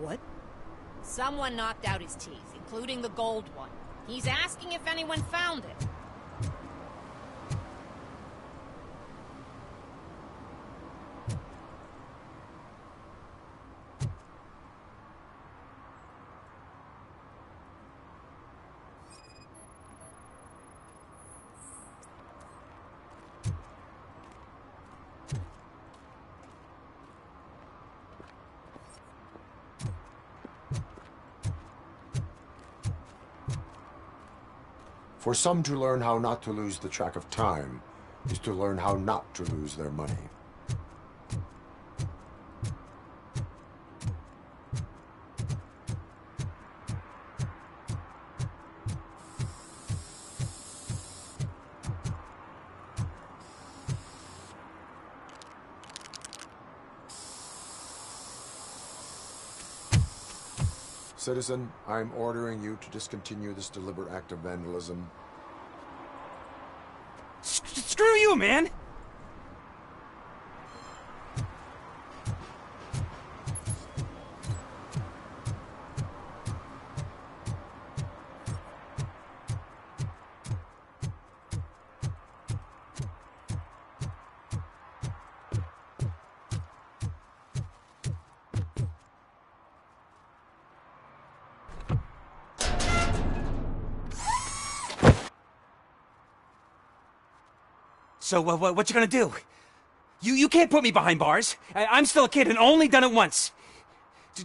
What? Someone knocked out his teeth, including the gold one. He's asking if anyone found it. For some to learn how not to lose the track of time is to learn how not to lose their money. Citizen, I'm ordering you to discontinue this deliberate act of vandalism. Screw you, man! So, what you gonna do? You can't put me behind bars. I'm still a kid and only done it once.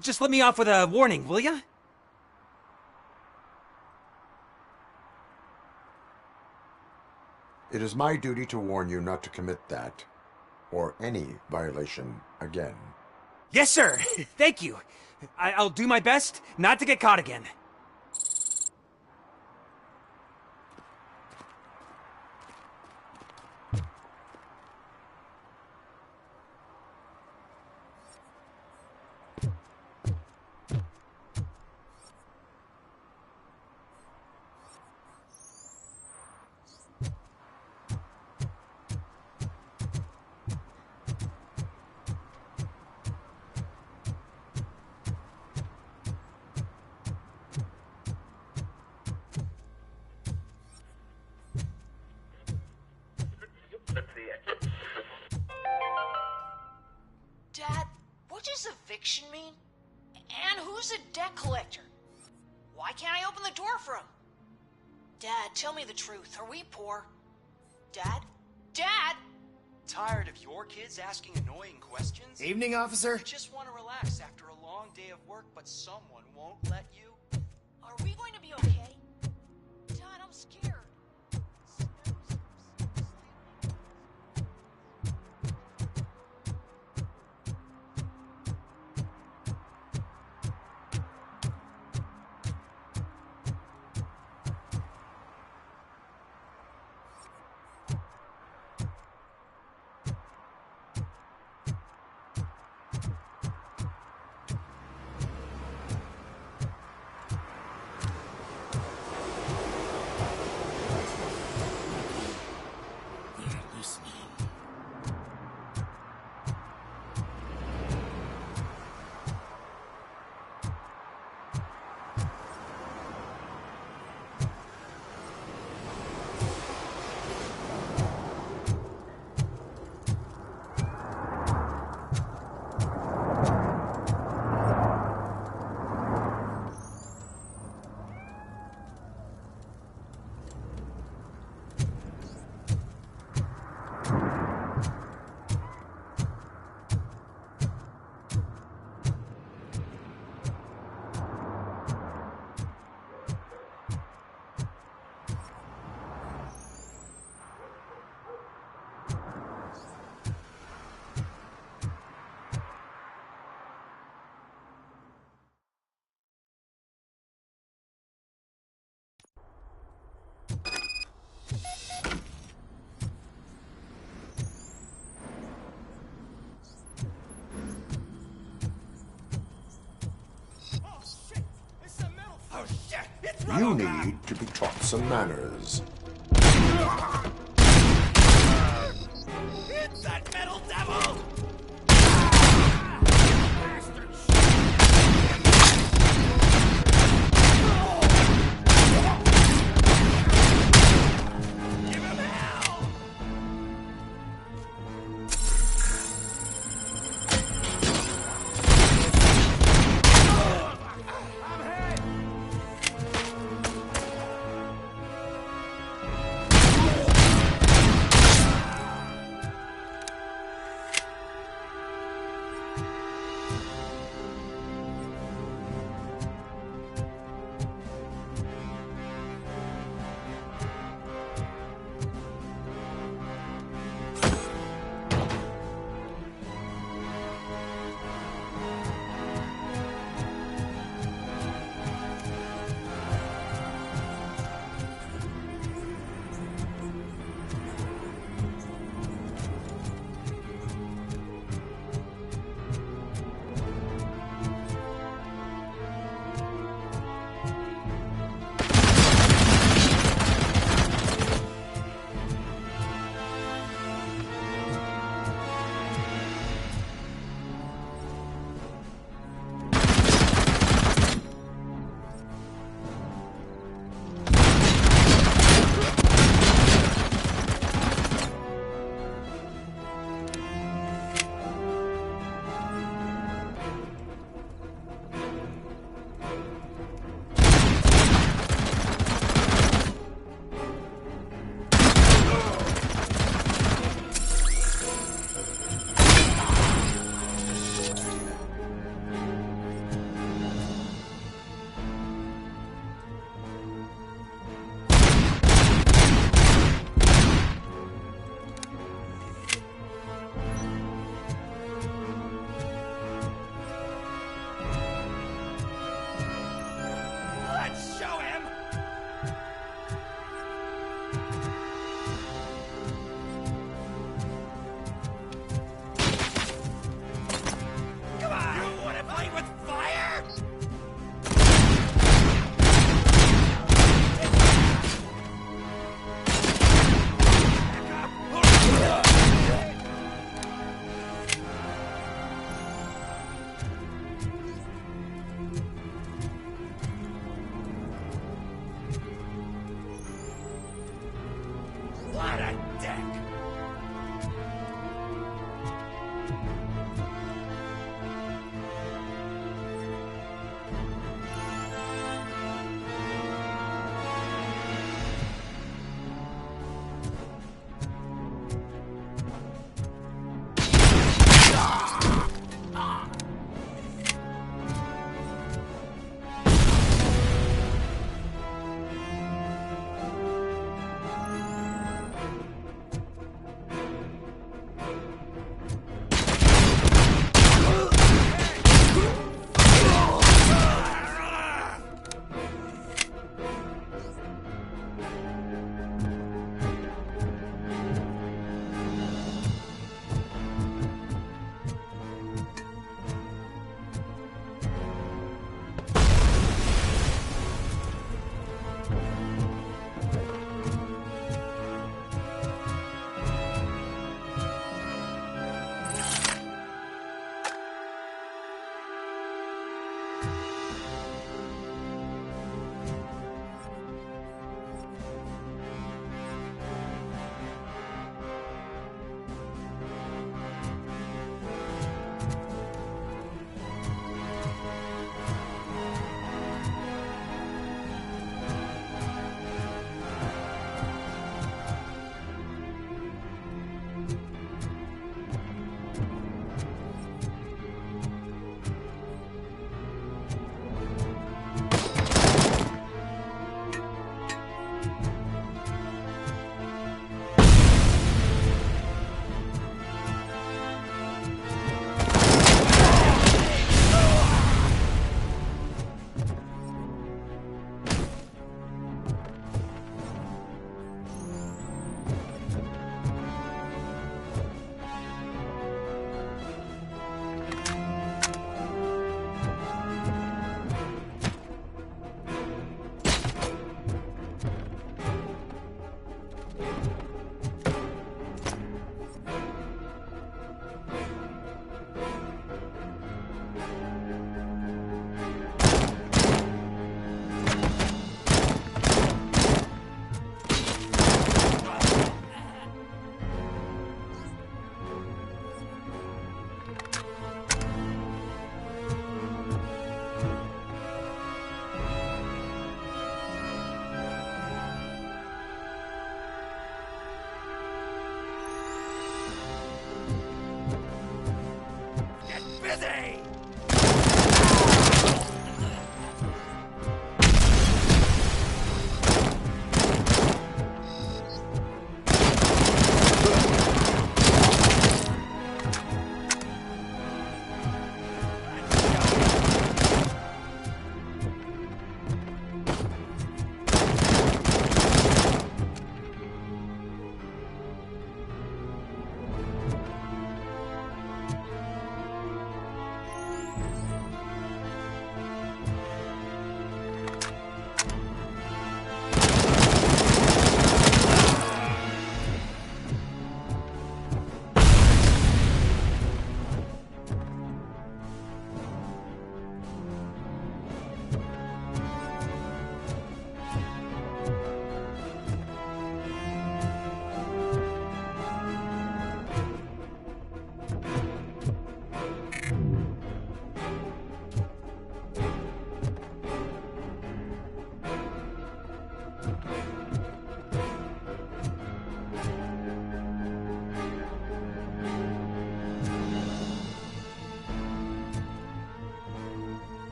Just let me off with a warning, will ya? It is my duty to warn you not to commit that, or any violation, again. Yes, sir. Thank you. I'll do my best not to get caught again. Dad, what does eviction mean? And who's a debt collector? Why can't I open the door for him? Dad, tell me the truth. Are we poor? Dad? Dad? Tired of your kids asking annoying questions? Evening, officer. Just want to relax after a long day of work, but someone won't let you? Are we going to be okay? Dad, I'm scared. You need to be taught some manners. It's that metal devil!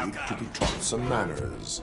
need to be taught some manners.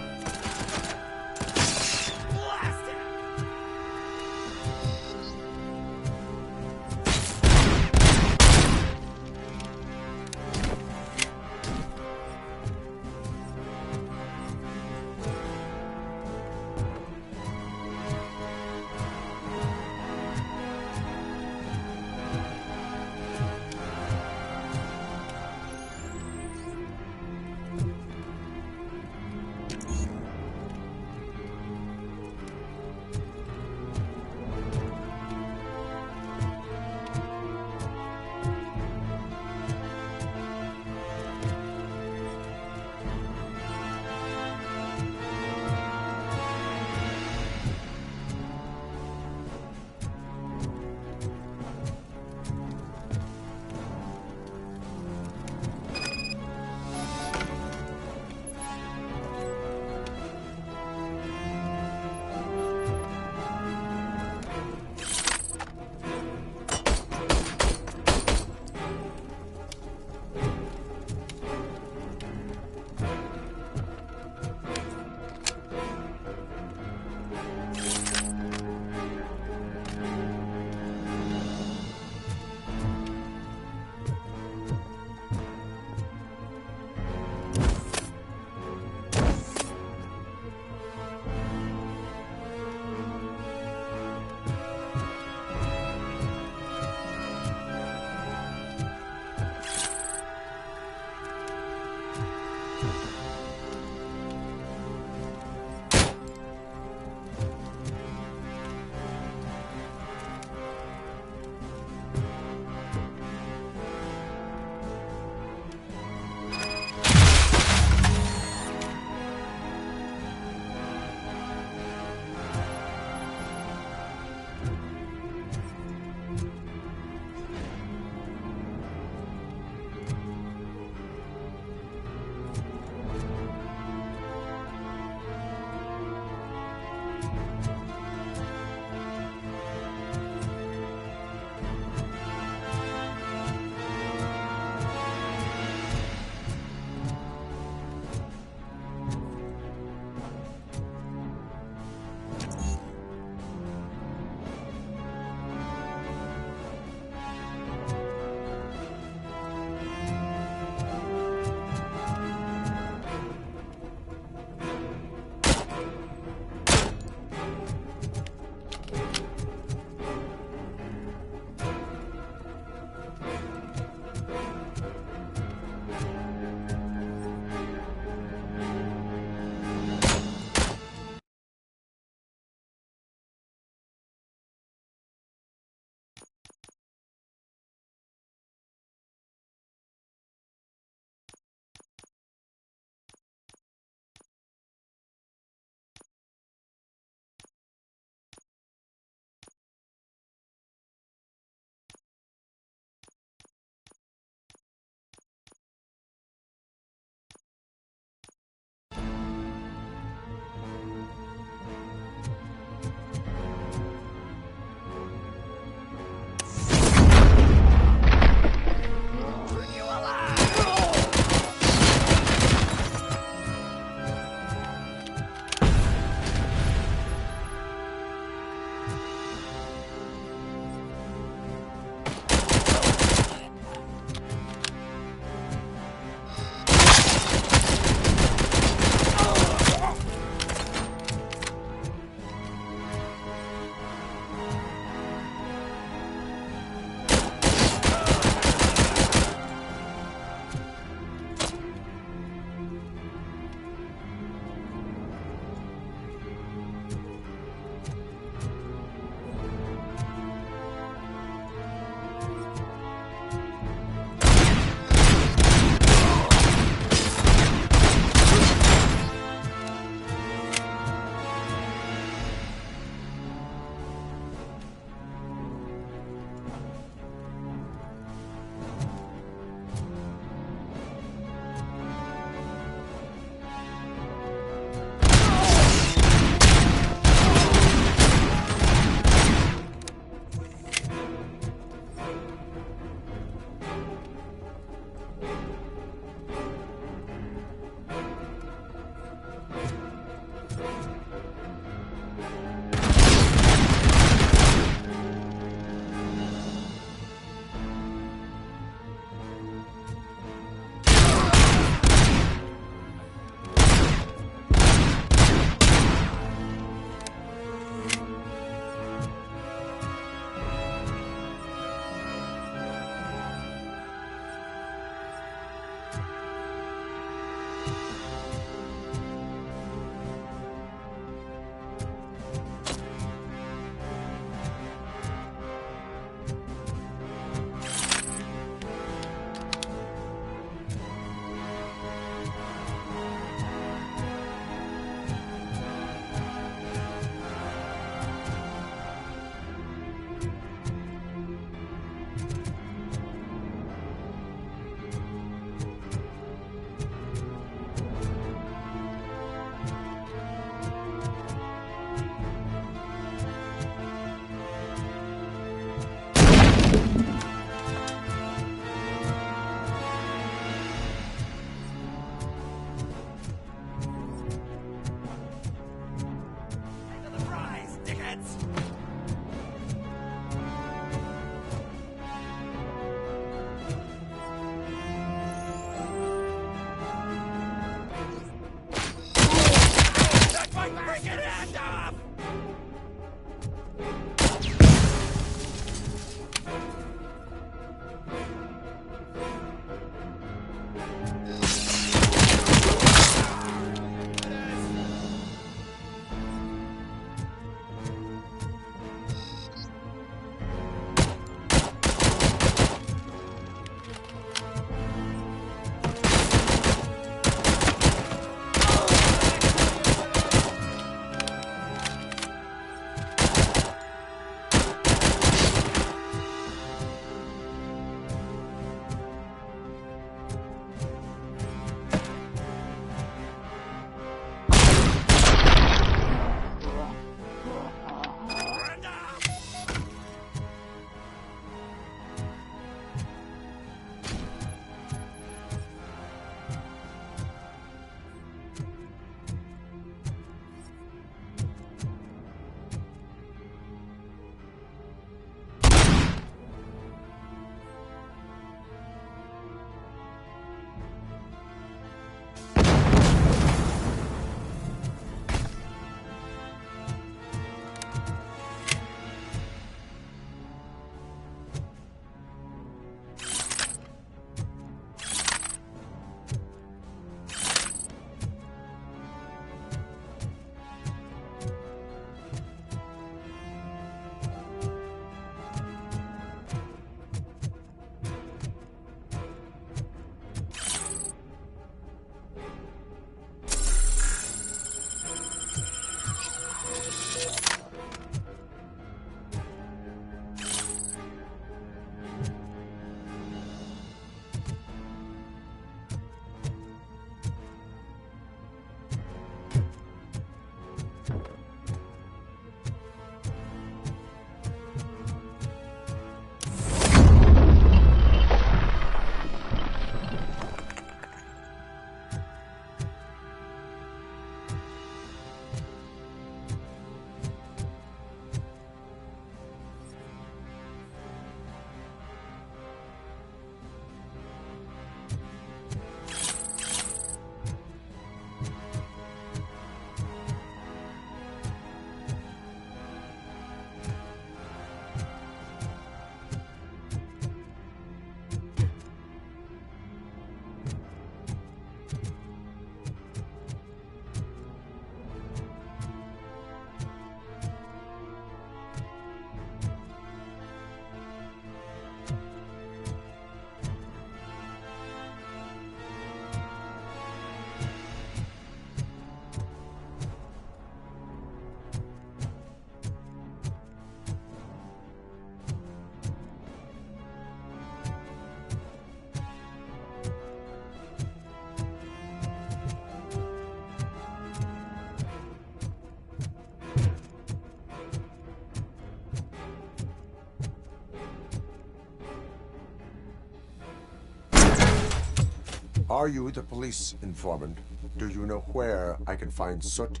Are you the police informant? Do you know where I can find Soot?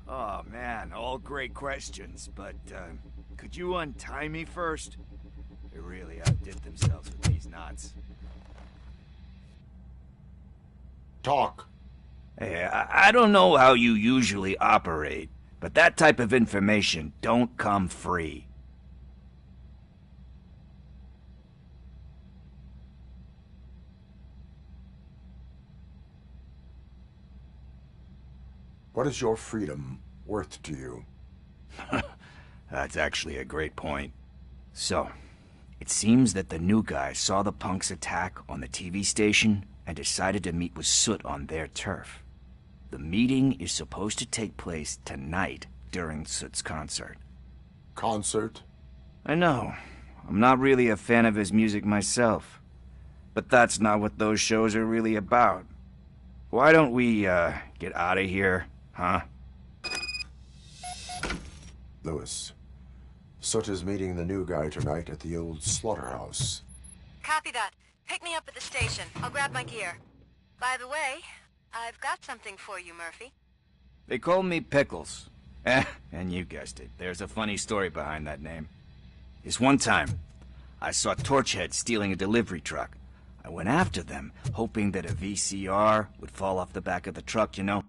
Oh man, all great questions, but could you untie me first? They really outdid themselves with these knots. Talk. Hey, I don't know how you usually operate, but that type of information don't come free. What is your freedom worth to you? That's actually a great point. So, it seems that the new guy saw the punks' attack on the TV station and decided to meet with Soot on their turf. The meeting is supposed to take place tonight during Soot's concert. Concert? I know. I'm not really a fan of his music myself. But that's not what those shows are really about. Why don't we, get out of here, huh? Lewis. Soot is meeting the new guy tonight at the old slaughterhouse. Copy that. Pick me up at the station. I'll grab my gear. By the way, I've got something for you, Murphy. They call me Pickles. And you guessed it. There's a funny story behind that name. This one time, I saw Torchhead stealing a delivery truck. I went after them, hoping that a VCR would fall off the back of the truck, you know?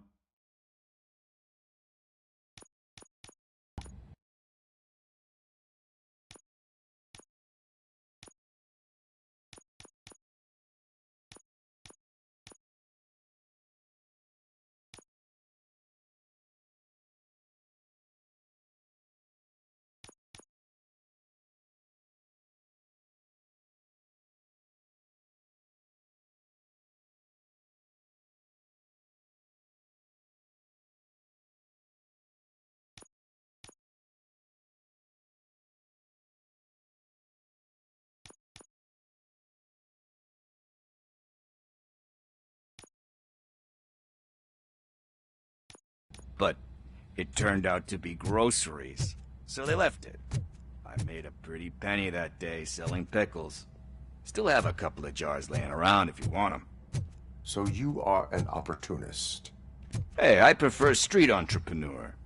But it turned out to be groceries, so they left it. I made a pretty penny that day selling pickles. Still have a couple of jars laying around if you want them. So you are an opportunist. Hey, I prefer street entrepreneur.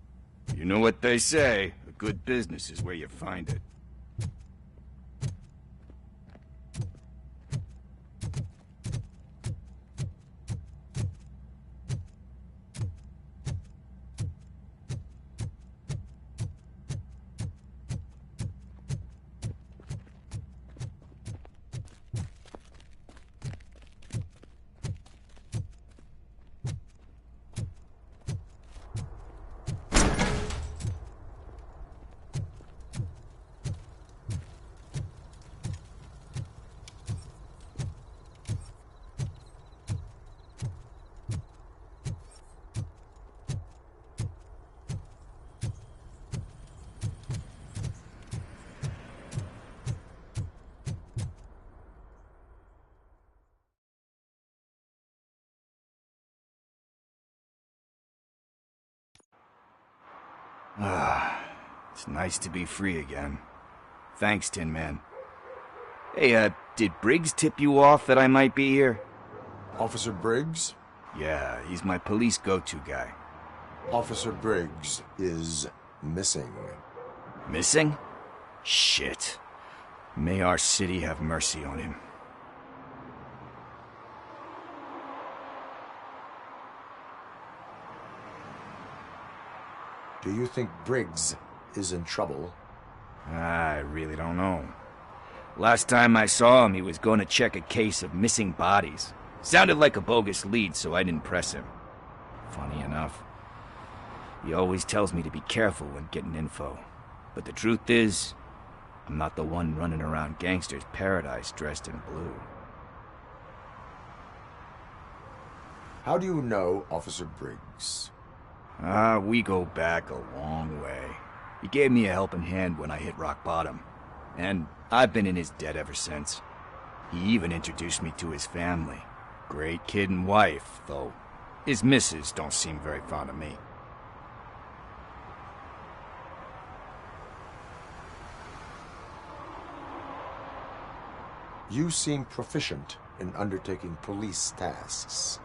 You know what they say, a good business is where you find it. It's nice to be free again. Thanks, Tin Man. Hey, did Briggs tip you off that I might be here? Officer Briggs? Yeah, he's my police go-to guy. Officer Briggs is missing. Missing? Shit. May our city have mercy on him. Do you think Briggs is in trouble? I really don't know. Last time I saw him, he was going to check a case of missing bodies. Sounded like a bogus lead, so I didn't press him. Funny enough, he always tells me to be careful when getting info. But the truth is, I'm not the one running around Gangster's Paradise dressed in blue. How do you know Officer Briggs? We go back a long way. He gave me a helping hand when I hit rock bottom. And I've been in his debt ever since. He even introduced me to his family. Great kid and wife, though his missus don't seem very fond of me. You seem proficient in undertaking police tasks.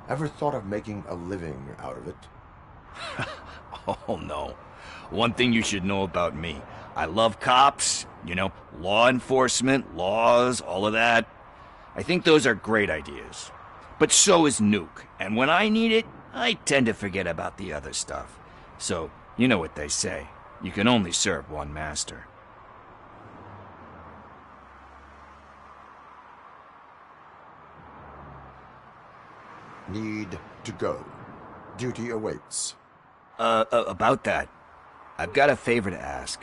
Ever thought of making a living out of it? Oh no. One thing you should know about me. I love cops, you know, law enforcement, laws, all of that. I think those are great ideas. But so is Nuke, and when I need it, I tend to forget about the other stuff. So, you know what they say. You can only serve one master. Need to go. Duty awaits. About that, I've got a favor to ask.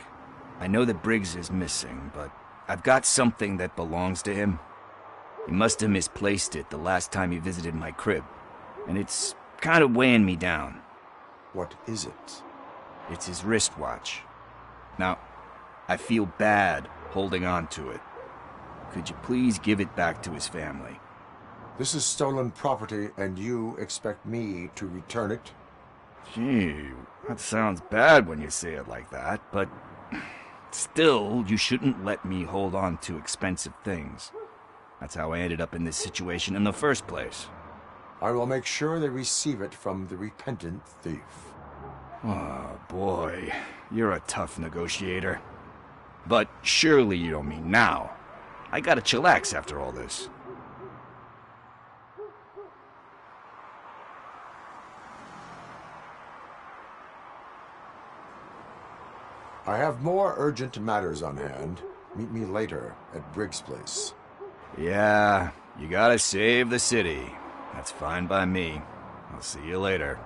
I know that Briggs is missing, but I've got something that belongs to him. He must have misplaced it the last time he visited my crib, and it's kind of weighing me down. What is it? It's his wristwatch. Now, I feel bad holding on to it. Could you please give it back to his family? This is stolen property, and you expect me to return it? Gee, that sounds bad when you say it like that, but still, you shouldn't let me hold on to expensive things. That's how I ended up in this situation in the first place. I will make sure they receive it from the repentant thief. Oh, boy. You're a tough negotiator. But surely you don't mean now. I gotta chillax after all this. I have more urgent matters on hand. Meet me later at Briggs' place. Yeah, you gotta save the city. That's fine by me. I'll see you later.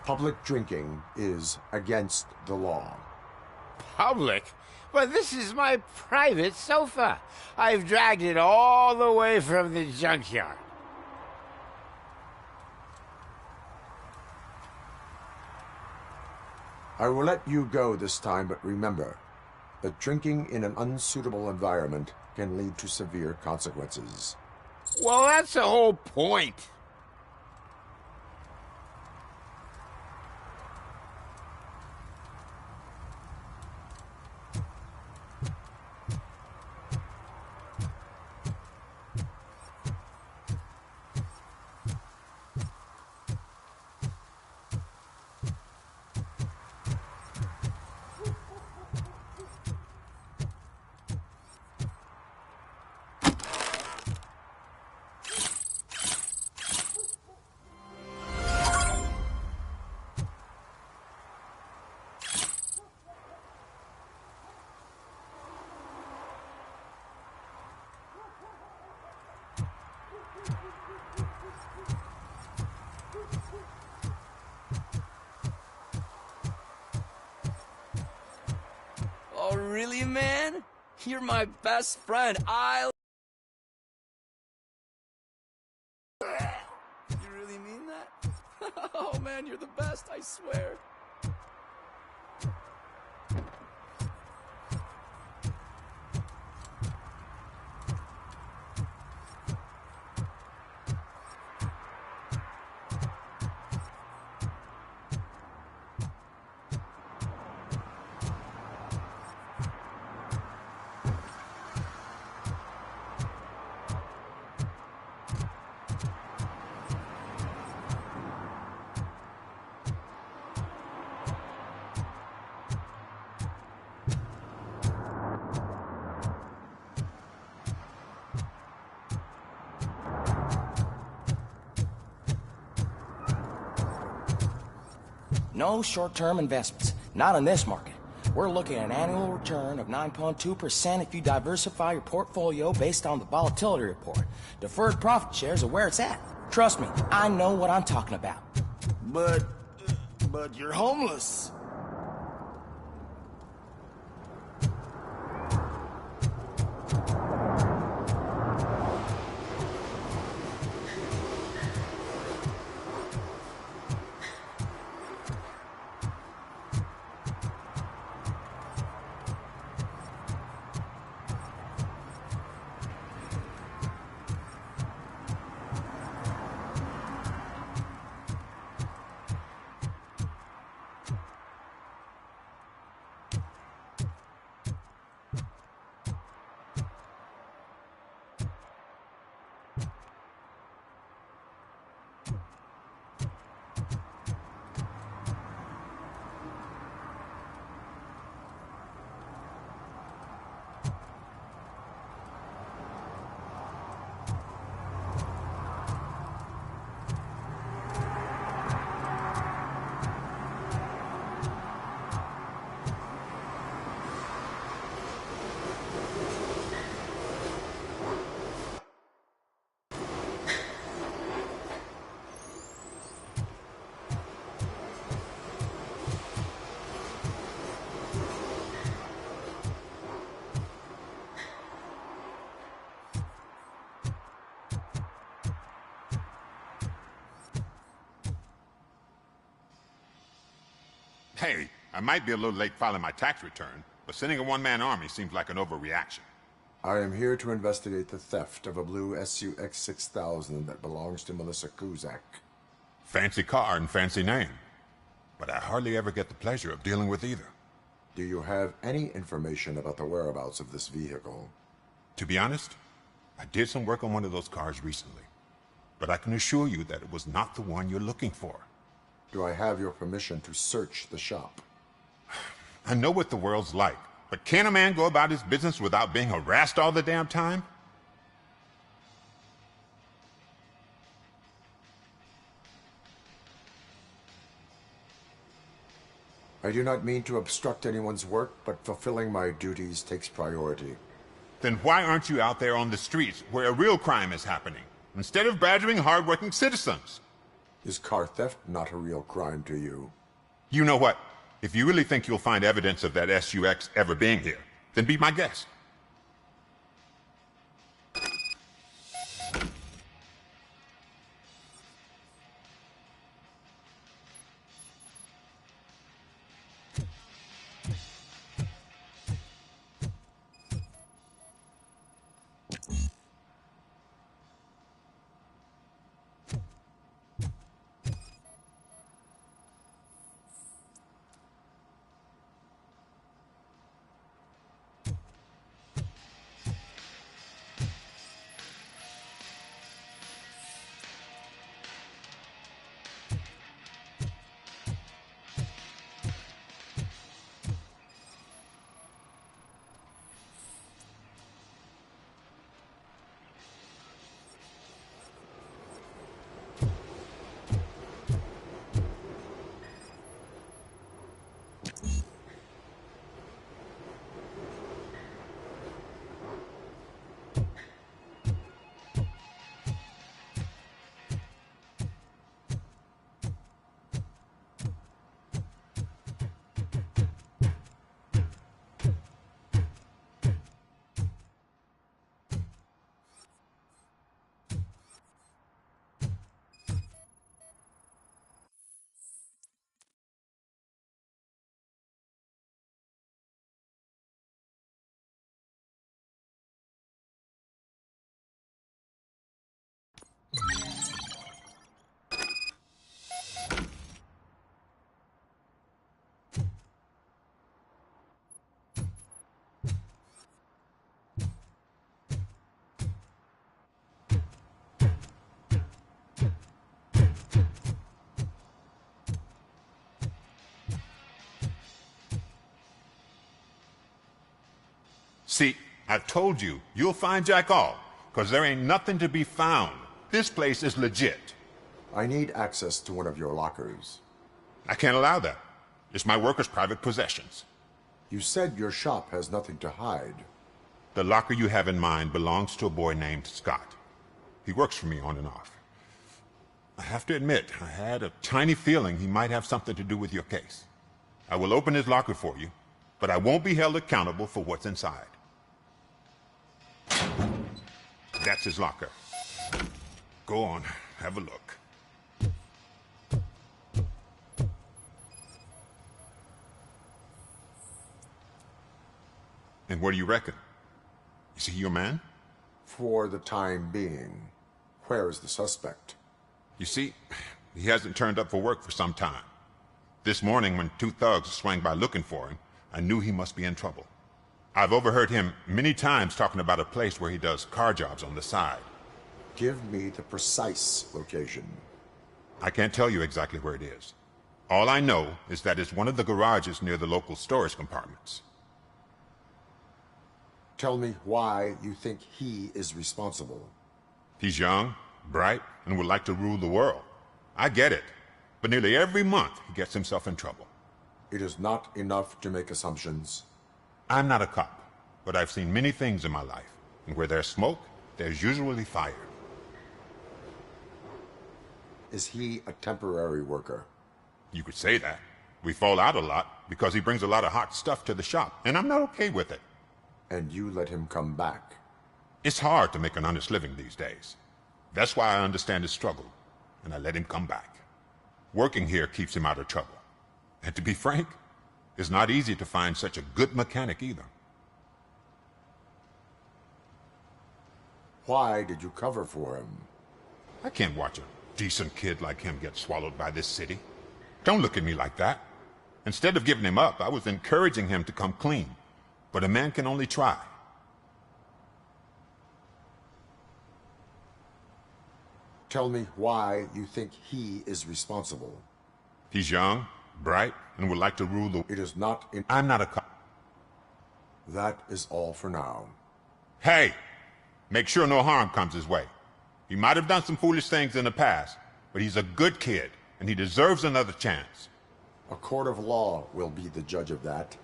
Public drinking is against the law. Public? But this is my private sofa. I've dragged it all the way from the junkyard. I will let you go this time, but remember that drinking in an unsuitable environment can lead to severe consequences. Well, that's the whole point. Oh, really, man? You're my best friend. You really mean that? Oh, man, you're the best, I swear. No short-term investments. Not in this market. We're looking at an annual return of 9.2% if you diversify your portfolio based on the volatility report. Deferred profit shares are where it's at. Trust me, I know what I'm talking about. But you're homeless. Hey, I might be a little late filing my tax return, but sending a one-man army seems like an overreaction. I am here to investigate the theft of a blue SUX 6000 that belongs to Melissa Kuzak. Fancy car and fancy name. But I hardly ever get the pleasure of dealing with either. Do you have any information about the whereabouts of this vehicle? To be honest, I did some work on one of those cars recently. But I can assure you that it was not the one you're looking for. Do I have your permission to search the shop? I know what the world's like, but can a man go about his business without being harassed all the damn time? I do not mean to obstruct anyone's work, but fulfilling my duties takes priority. Then why aren't you out there on the streets where a real crime is happening, instead of badgering hardworking citizens? Is car theft not a real crime to you? You know what? If you really think you'll find evidence of that SUX ever being here, then be my guest. See, I've told you, you'll find Jack All, because there ain't nothing to be found. This place is legit. I need access to one of your lockers. I can't allow that. It's my workers' private possessions. You said your shop has nothing to hide. The locker you have in mind belongs to a boy named Scott. He works for me on and off. I have to admit, I had a tiny feeling he might have something to do with your case. I will open his locker for you, but I won't be held accountable for what's inside. That's his locker. Go on, have a look. And what do you reckon? Is he your man? For the time being. Where is the suspect? You see, he hasn't turned up for work for some time. This morning, when two thugs swang by looking for him, I knew he must be in trouble. I've overheard him many times talking about a place where he does car jobs on the side. Give me the precise location. I can't tell you exactly where it is. All I know is that it's one of the garages near the local storage compartments. Tell me why you think he is responsible. He's young, bright, and would like to rule the world. I get it. But nearly every month, he gets himself in trouble. It is not enough to make assumptions. I'm not a cop, but I've seen many things in my life. And where there's smoke, there's usually fire. Is he a temporary worker? You could say that. We fall out a lot because he brings a lot of hot stuff to the shop, and I'm not okay with it. And you let him come back? It's hard to make an honest living these days. That's why I understand his struggle, and I let him come back. Working here keeps him out of trouble. And to be frank, it's not easy to find such a good mechanic either. Why did you cover for him? I can't watch a decent kid like him get swallowed by this city. Don't look at me like that. Instead of giving him up, I was encouraging him to come clean. But a man can only try. Tell me why you think he is responsible. He's young, bright, and would like to rule the... It is not in... I'm not a cop. That is all for now. Hey! Make sure no harm comes his way. He might have done some foolish things in the past, but he's a good kid, and he deserves another chance. A court of law will be the judge of that.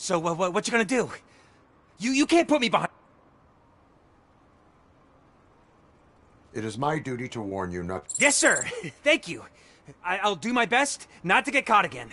So, what you gonna do? You can't put me behind... It is my duty to warn you not... Yes, sir! Thank you. I'll do my best not to get caught again.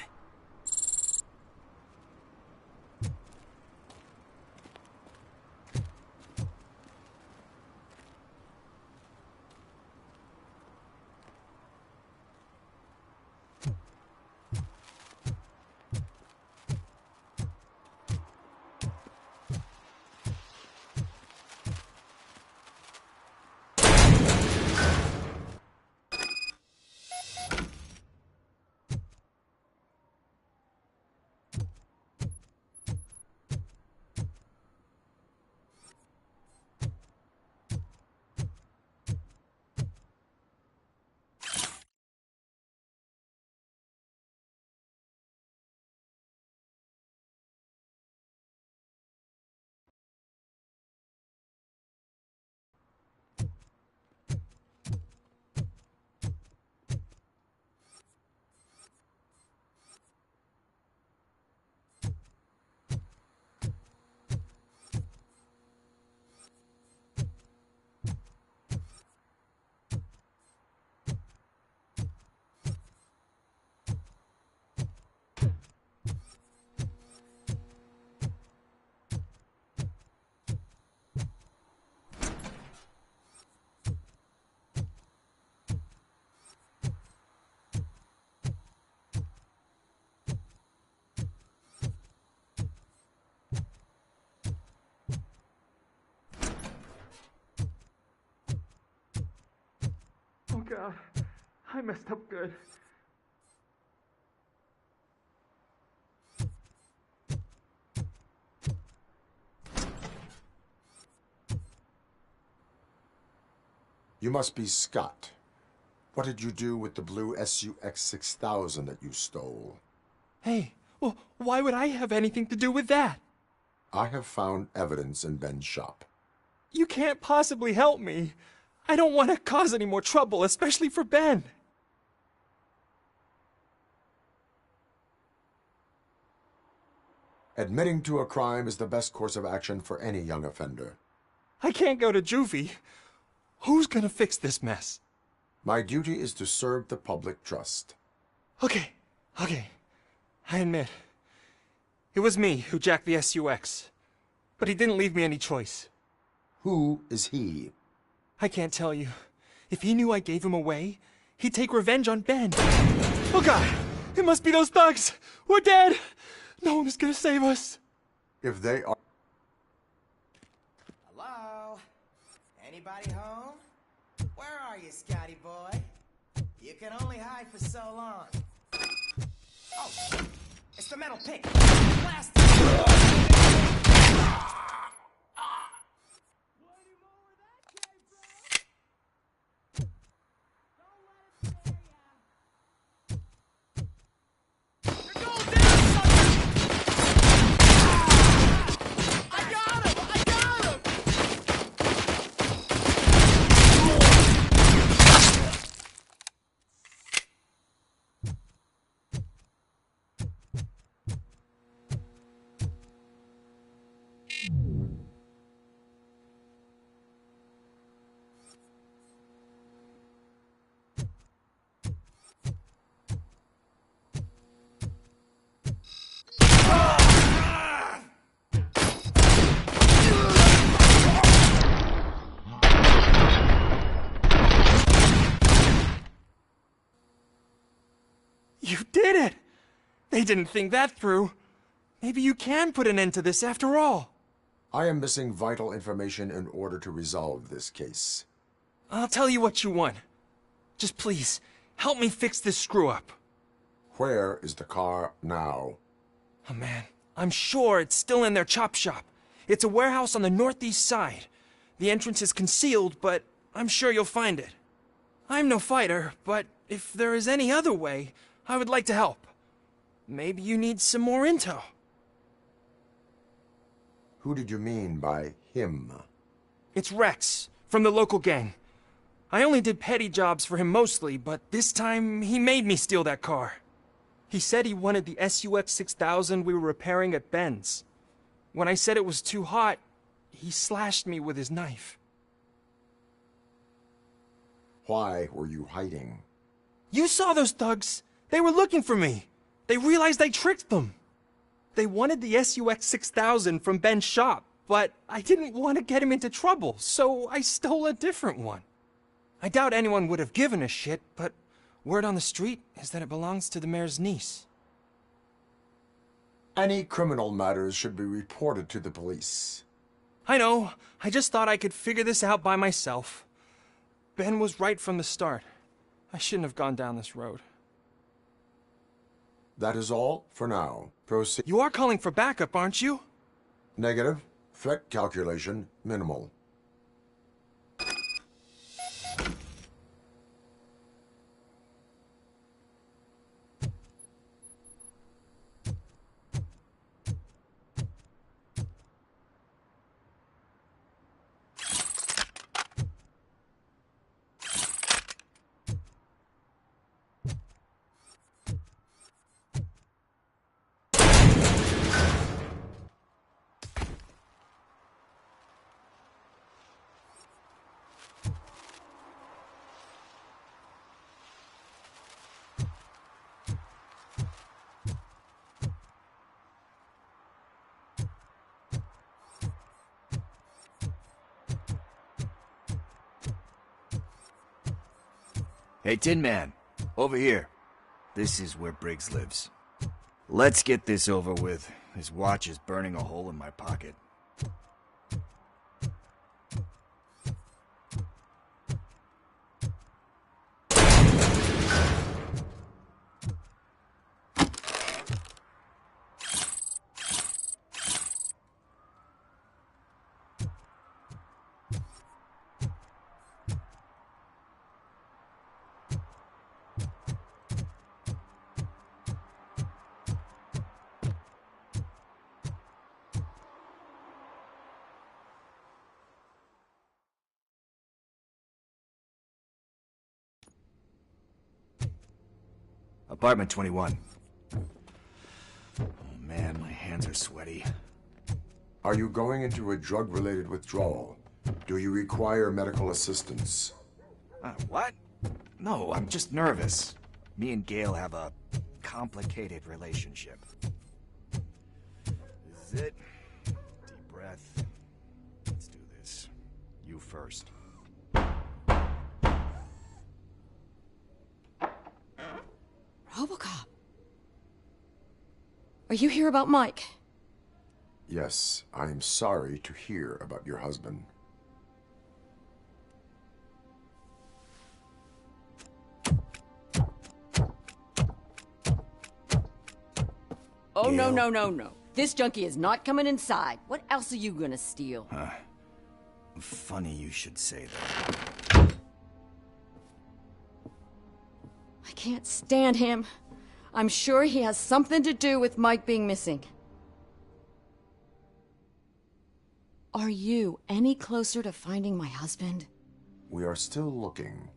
God. I messed up good. You must be Scott. What did you do with the blue SUX 6000 that you stole? Hey, well, why would I have anything to do with that? I have found evidence in Ben's shop. You can't possibly help me. I don't want to cause any more trouble, especially for Ben. Admitting to a crime is the best course of action for any young offender. I can't go to juvie. Who's gonna fix this mess? My duty is to serve the public trust. Okay. I admit. It was me who jacked the SUX. But he didn't leave me any choice. Who is he? I can't tell you. If he knew I gave him away, he'd take revenge on Ben. Oh God! It must be those thugs! We're dead! No one is gonna save us. If they are... Hello? Anybody home? Where are you, Scotty boy? You can only hide for so long. Oh, it's the metal pick. Blast it! You did it! They didn't think that through. Maybe you can put an end to this after all. I am missing vital information in order to resolve this case. I'll tell you what you want. Just please, help me fix this screw-up. Where is the car now? Oh man, I'm sure it's still in their chop shop. It's a warehouse on the northeast side. The entrance is concealed, but I'm sure you'll find it. I'm no fighter, but if there is any other way, I would like to help. Maybe you need some more intel. Who did you mean by him? It's Rex, from the local gang. I only did petty jobs for him mostly, but this time he made me steal that car. He said he wanted the SUX 6000 we were repairing at Ben's. When I said it was too hot, he slashed me with his knife. Why were you hiding? You saw those thugs! They were looking for me! They realized I tricked them! They wanted the SUX 6000 from Ben's shop, but I didn't want to get him into trouble, so I stole a different one. I doubt anyone would have given a shit, but word on the street is that it belongs to the mayor's niece. Any criminal matters should be reported to the police. I know. I just thought I could figure this out by myself. Ben was right from the start. I shouldn't have gone down this road. That is all for now. Proceed. You are calling for backup, aren't you? Negative. Threat calculation minimal. Hey, Tin Man, over here. This is where Briggs lives. Let's get this over with. His watch is burning a hole in my pocket. Apartment 21. Oh man, my hands are sweaty. Are you going into a drug-related withdrawal? Do you require medical assistance? What? No, I'm just nervous. Me and Gail have a complicated relationship. This is it. Deep breath. Let's do this. You first. Robocop. Are you here about Mike? Yes, I am sorry to hear about your husband. Oh, no, no, no, no. This junkie is not coming inside. What else are you gonna steal? Funny you should say that. I can't stand him. I'm sure he has something to do with Mike being missing. Are you any closer to finding my husband? We are still looking.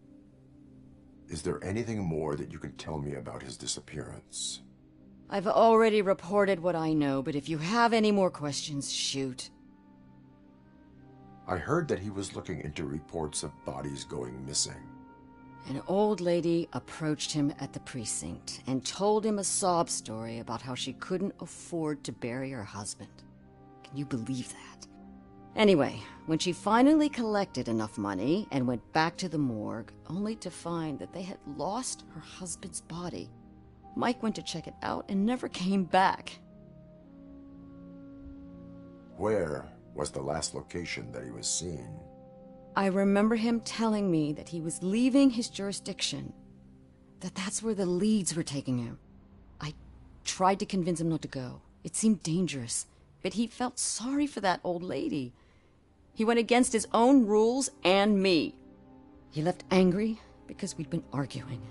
Is there anything more that you can tell me about his disappearance? I've already reported what I know, but if you have any more questions, shoot. I heard that he was looking into reports of bodies going missing. An old lady approached him at the precinct and told him a sob story about how she couldn't afford to bury her husband. Can you believe that? Anyway, when she finally collected enough money and went back to the morgue, only to find that they had lost her husband's body, Mike went to check it out and never came back. Where was the last location that he was seen? I remember him telling me that he was leaving his jurisdiction, that's where the leads were taking him. I tried to convince him not to go. It seemed dangerous, but he felt sorry for that old lady. He went against his own rules and me. He left angry because we'd been arguing.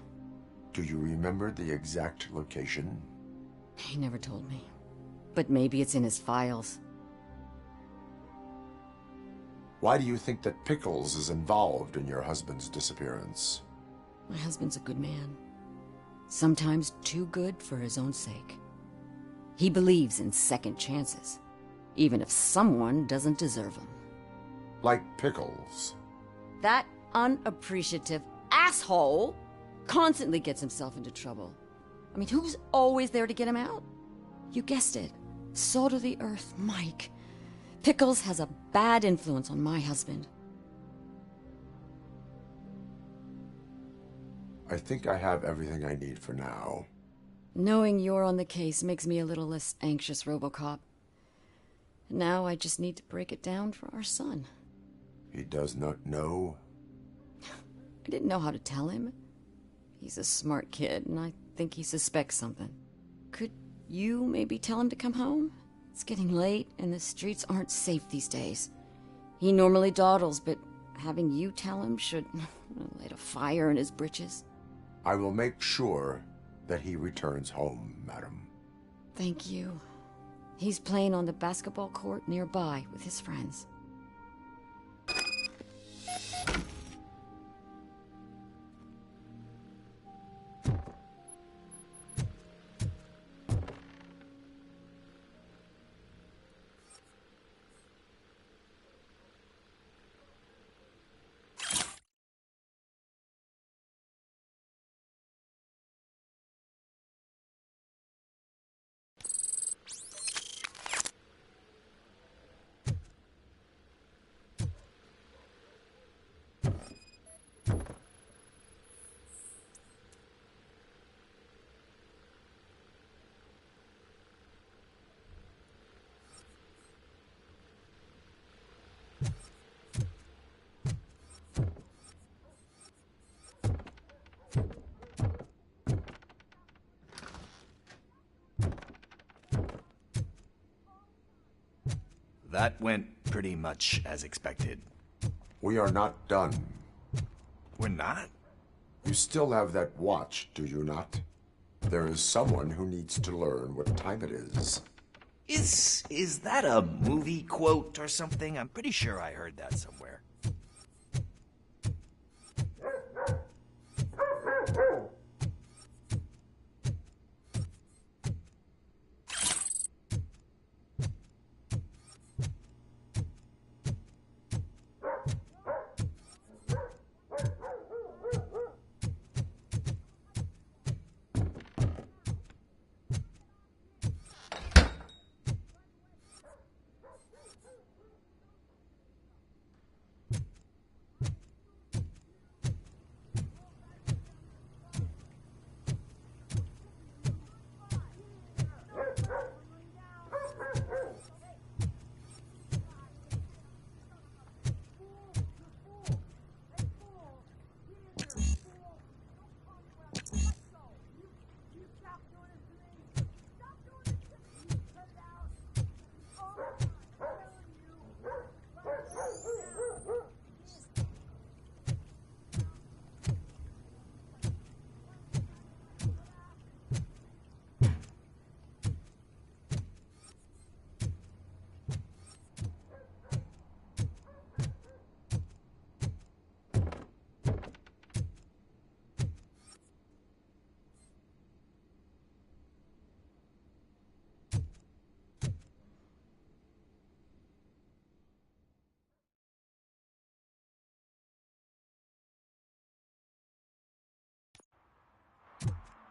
Do you remember the exact location? He never told me, but maybe it's in his files. Why do you think that Pickles is involved in your husband's disappearance? My husband's a good man. Sometimes too good for his own sake. He believes in second chances, even if someone doesn't deserve them. Like Pickles? That unappreciative asshole constantly gets himself into trouble. I mean, who's always there to get him out? You guessed it. Salt of the earth, Mike. Pickles has a bad influence on my husband. I think I have everything I need for now. Knowing you're on the case makes me a little less anxious, Robocop. Now I just need to break it down for our son. He does not know? I didn't know how to tell him. He's a smart kid, and I think he suspects something. Could you maybe tell him to come home? It's getting late, and the streets aren't safe these days. He normally dawdles, but having you tell him should light a fire in his britches. I will make sure that he returns home, madam. Thank you. He's playing on the basketball court nearby with his friends. That went pretty much as expected. We are not done. We're not? You still have that watch, do you not? There is someone who needs to learn what time it is. Is that a movie quote or something? I'm pretty sure I heard that somewhere.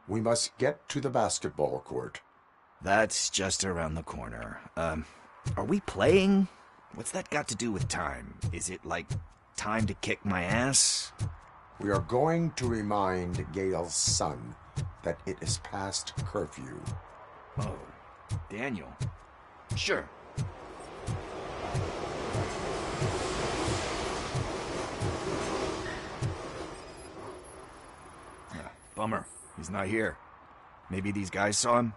We must get to the basketball court. That's just around the corner. Are we playing? What's that got to do with time? Is it like time to kick my ass? We are going to remind Gail's son that it is past curfew. Oh, Daniel. Sure. Bummer. He's not here. Maybe these guys saw him?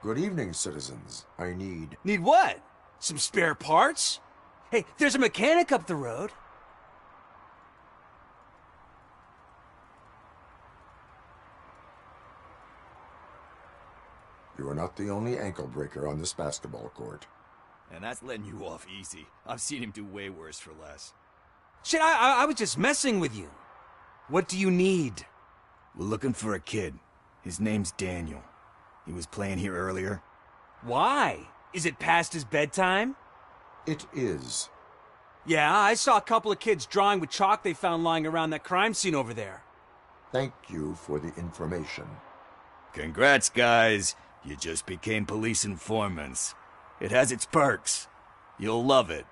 Good evening, citizens. I need... Need what? Some spare parts? Hey, there's a mechanic up the road. You are not the only ankle breaker on this basketball court. And that's letting you off easy. I've seen him do way worse for less. Shit, I was just messing with you. What do you need? We're looking for a kid. His name's Daniel. He was playing here earlier. Why? Is it past his bedtime? It is. Yeah, I saw a couple of kids drawing with chalk they found lying around that crime scene over there. Thank you for the information. Congrats, guys. You just became police informants. It has its perks. You'll love it.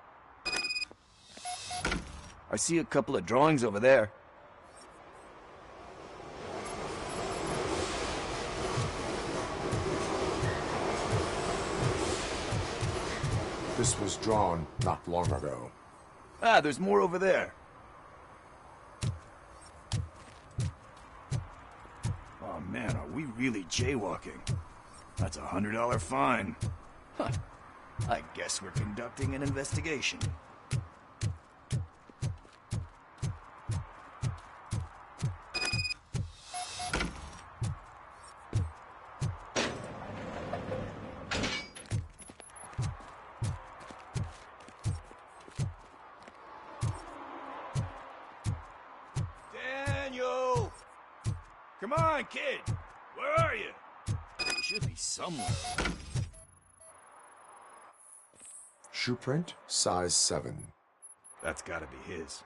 I see a couple of drawings over there. This was drawn not long ago. Ah, there's more over there. Oh man, are we really jaywalking? That's a $100 fine. Huh. I guess we're conducting an investigation. Daniel! Come on, kid! Where are you? You should be somewhere. Shoe print, size 7. That's gotta be his.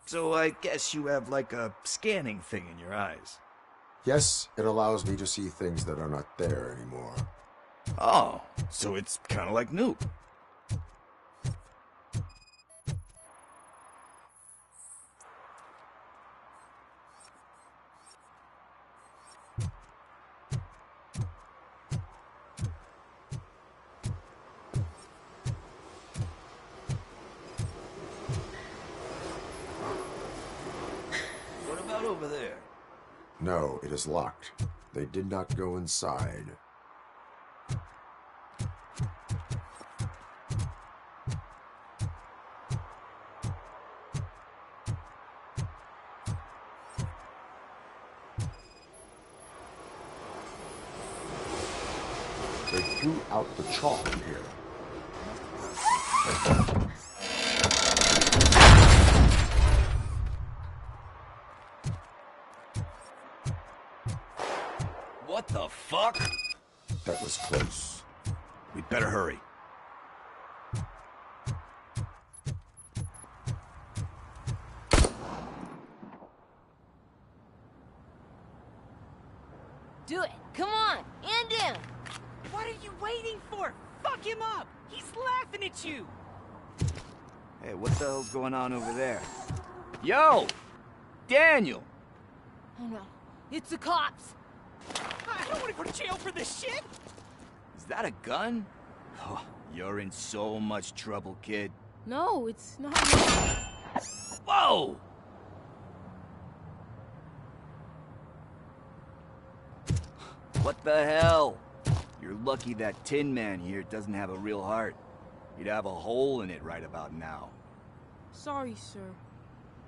So I guess you have like a scanning thing in your eyes. Yes, it allows me to see things that are not there anymore. Oh, so it's kind of like Noop. Over there. No, it is locked. They did not go inside. They threw out the chalk here. What the fuck? That was close. We'd better hurry. Do it. Come on. End him. What are you waiting for? Fuck him up. He's laughing at you. Hey, what the hell's going on over there? Yo! Daniel! Oh no. It's the cops. I don't want to go to jail for this shit. Is that a gun? Oh, you're in so much trouble, kid. No, it's not. Whoa! What the hell? You're lucky that Tin Man here doesn't have a real heart. He'd have a hole in it right about now. Sorry, sir.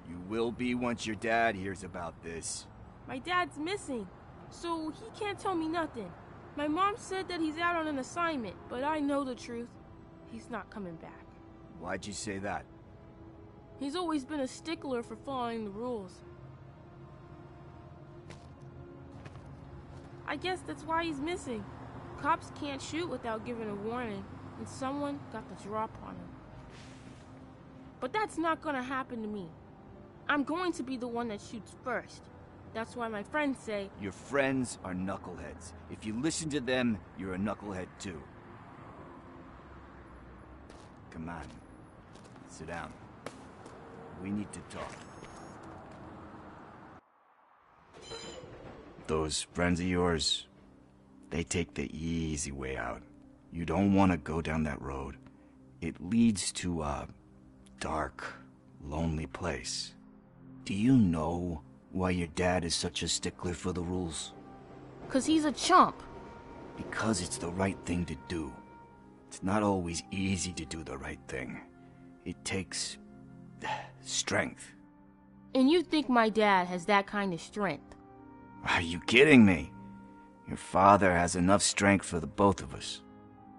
You will be once your dad hears about this. My dad's missing, so he can't tell me nothing. My mom said that he's out on an assignment, but I know the truth. He's not coming back. Why'd you say that? He's always been a stickler for following the rules. I guess that's why he's missing. Cops can't shoot without giving a warning, and someone got the drop on him. But that's not gonna happen to me. I'm going to be the one that shoots first. That's why my friends say... Your friends are knuckleheads. If you listen to them, you're a knucklehead too. Come on. Sit down. We need to talk. Those friends of yours, they take the easy way out. You don't want to go down that road. It leads to a dark, lonely place. Do you know why your dad is such a stickler for the rules? 'Cause he's a chump. Because it's the right thing to do. It's not always easy to do the right thing. It takes strength. And you think my dad has that kind of strength? Are you kidding me? Your father has enough strength for the both of us.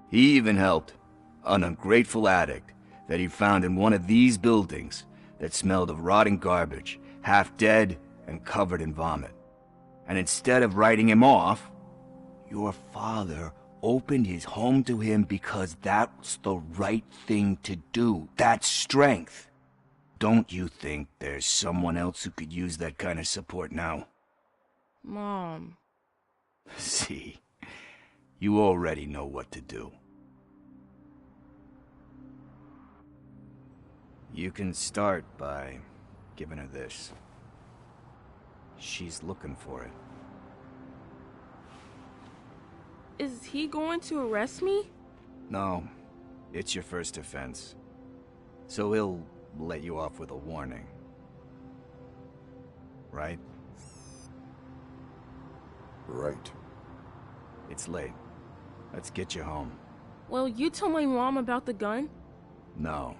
He even helped an ungrateful addict that he found in one of these buildings that smelled of rotting garbage, half dead and covered in vomit. And instead of writing him off, your father opened his home to him because that's the right thing to do. That's strength. Don't you think there's someone else who could use that kind of support now? Mom. See, you already know what to do. You can start by giving her this. She's looking for it. Is he going to arrest me? No, it's your first offense. So he'll let you off with a warning. Right? Right. It's late. Let's get you home. Well, you tell my mom about the gun? No,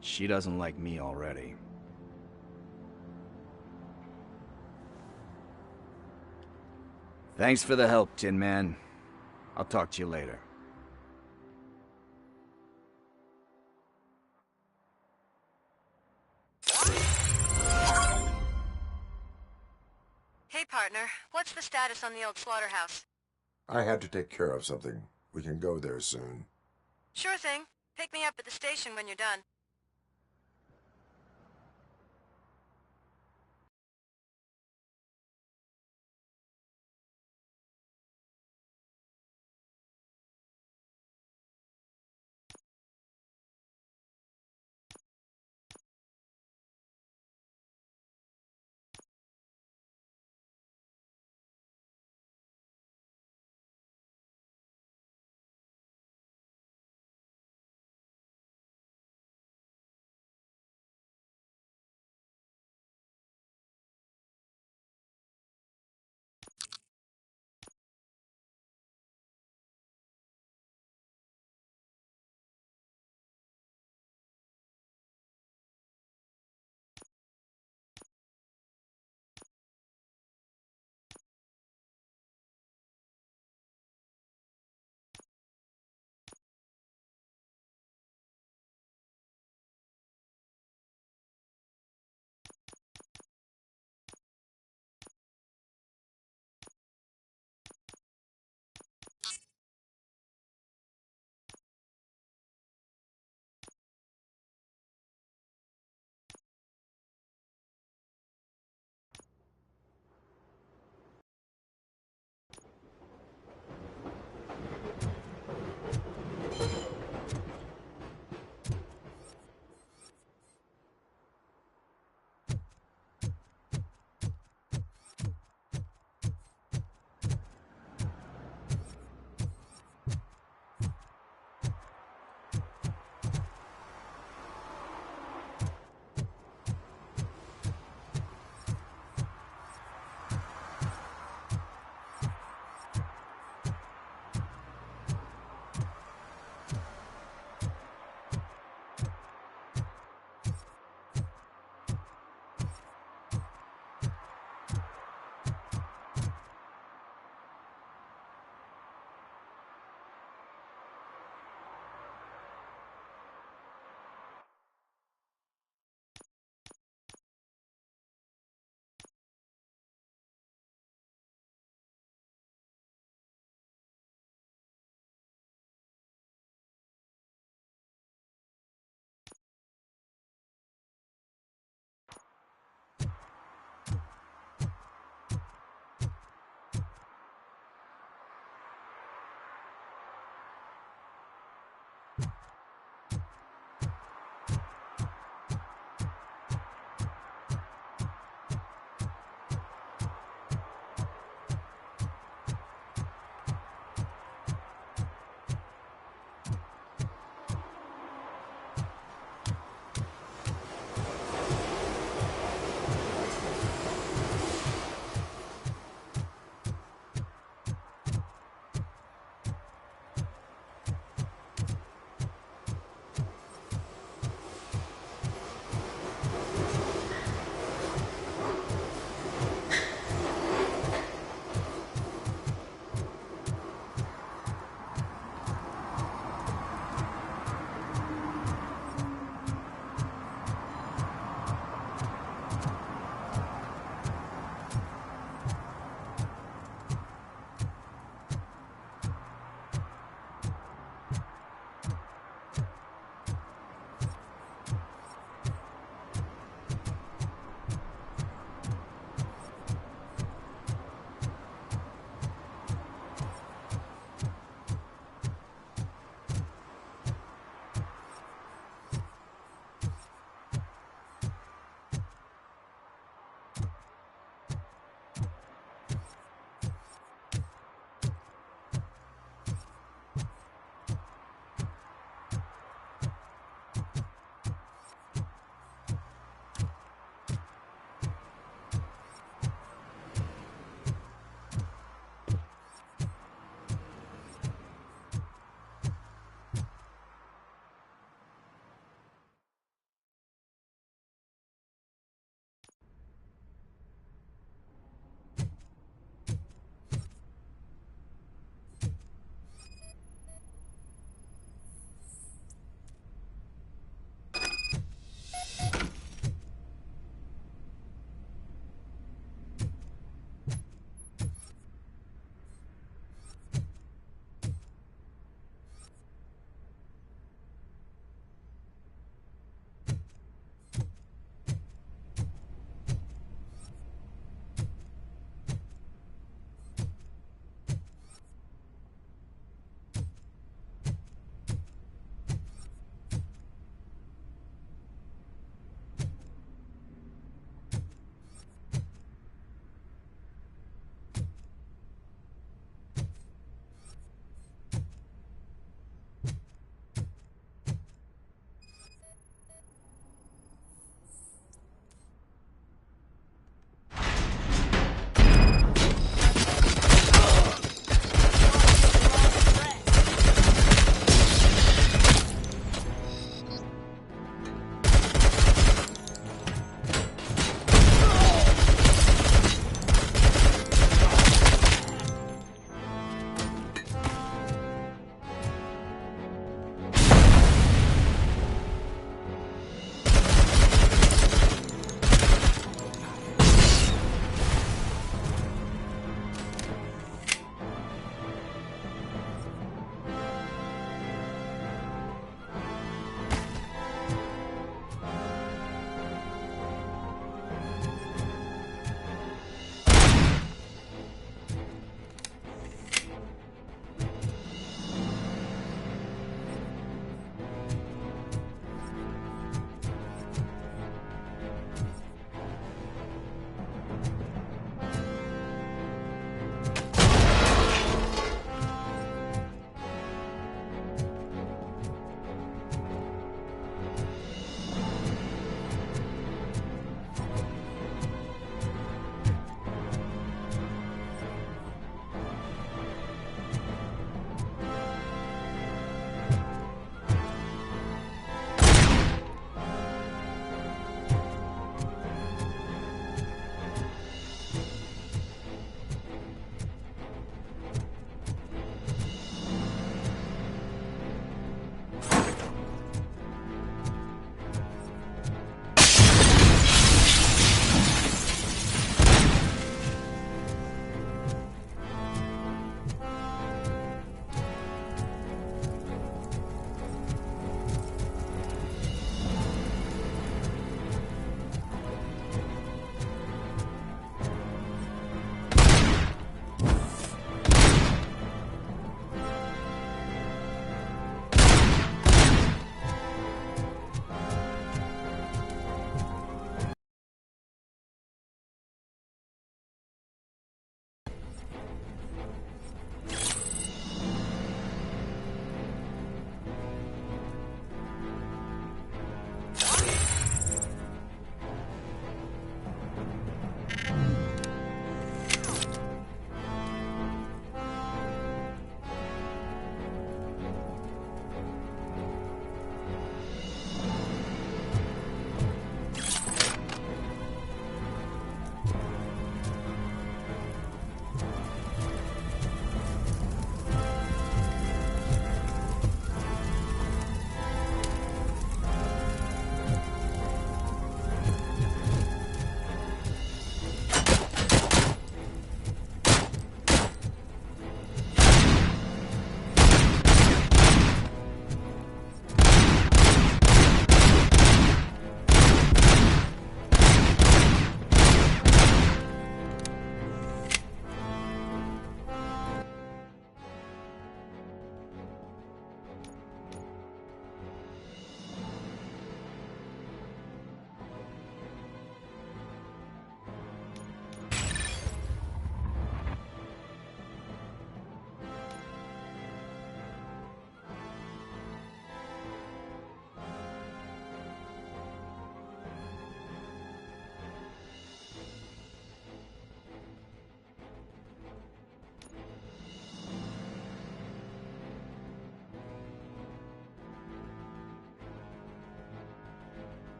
she doesn't like me already. Thanks for the help, Tin Man. I'll talk to you later. Hey, partner. What's the status on the old slaughterhouse? I had to take care of something. We can go there soon. Sure thing. Pick me up at the station when you're done.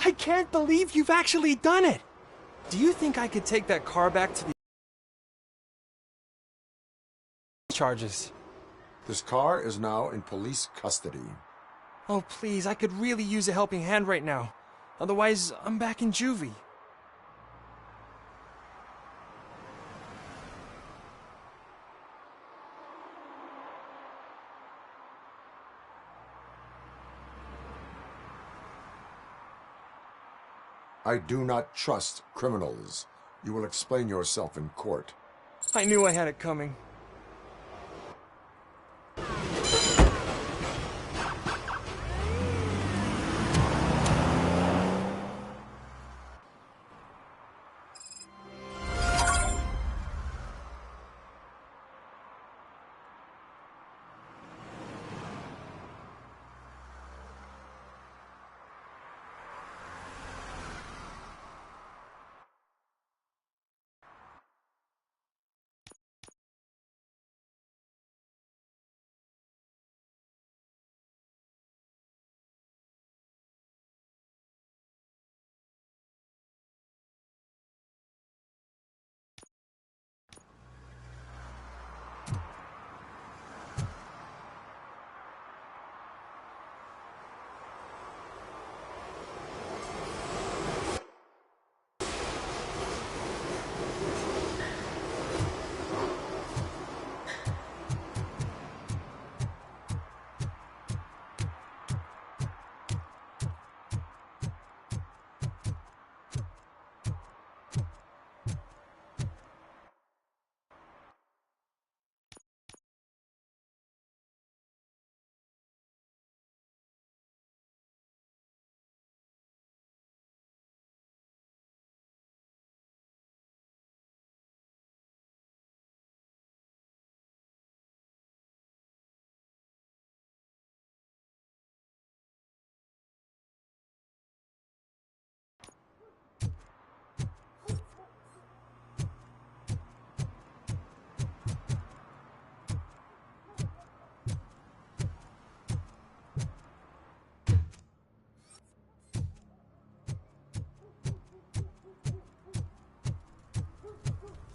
I can't believe you've actually done it! Do you think I could take that car back to the charges? This car is now in police custody. Oh, please, I could really use a helping hand right now. Otherwise, I'm back in juvie. I do not trust criminals. You will explain yourself in court. I knew I had it coming.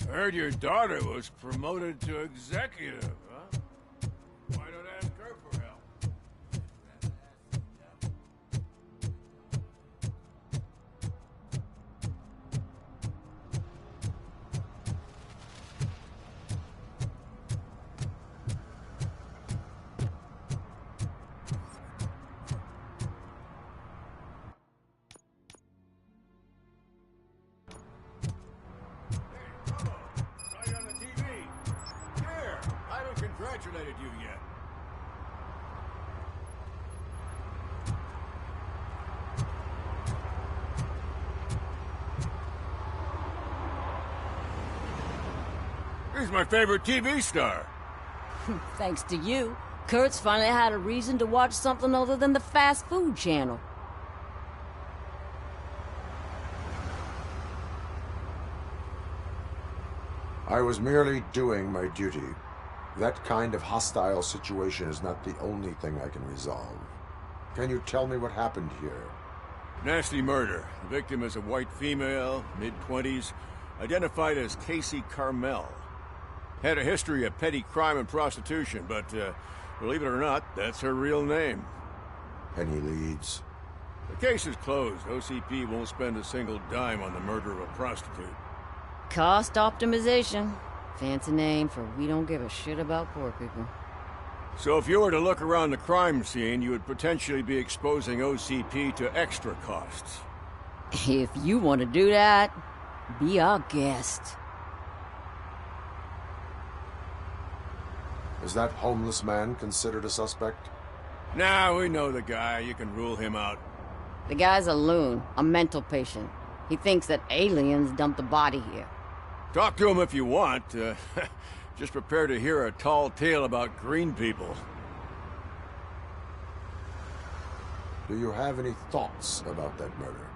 Heard your daughter was promoted to executive, huh? Why don't ask her for help? Congratulated you yet. He's my favorite TV star. Thanks to you, Kurt's finally had a reason to watch something other than the fast food channel. I was merely doing my duty. That kind of hostile situation is not the only thing I can resolve. Can you tell me what happened here? Nasty murder. The victim is a white female, mid-20s, identified as Casey Carmel. Had a history of petty crime and prostitution, but believe it or not, that's her real name. Any leads? The case is closed. OCP won't spend a single dime on the murder of a prostitute. Cost optimization. Fancy name for we don't give a shit about poor people. So if you were to look around the crime scene, you would potentially be exposing OCP to extra costs. If you want to do that, be our guest. Is that homeless man considered a suspect? Nah, we know the guy. You can rule him out. The guy's a loon, a mental patient. He thinks that aliens dumped the body here. Talk to him if you want. Just prepare to hear a tall tale about green people. Do you have any thoughts about that murder?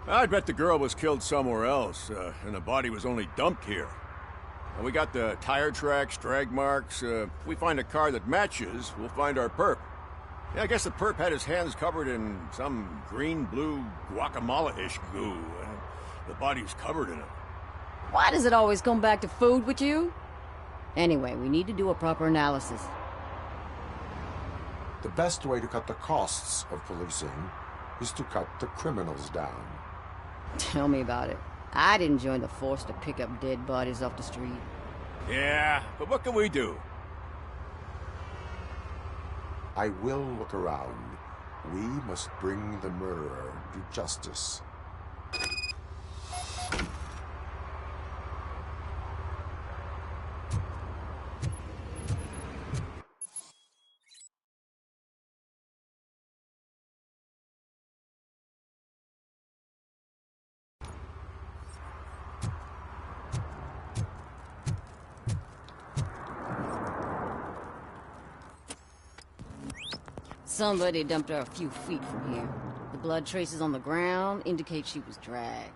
I'd bet the girl was killed somewhere else, and the body was only dumped here. And we got the tire tracks, drag marks. We find a car that matches, we'll find our perp. Yeah, I guess the perp had his hands covered in some green-blue guacamole-ish goo. The body's covered in it. Why does it always come back to food with you? Anyway, we need to do a proper analysis. The best way to cut the costs of policing is to cut the criminals down. Tell me about it. I didn't join the force to pick up dead bodies off the street. Yeah, but what can we do? I will look around. We must bring the murderer to justice. Somebody dumped her a few feet from here. The blood traces on the ground indicate she was dragged.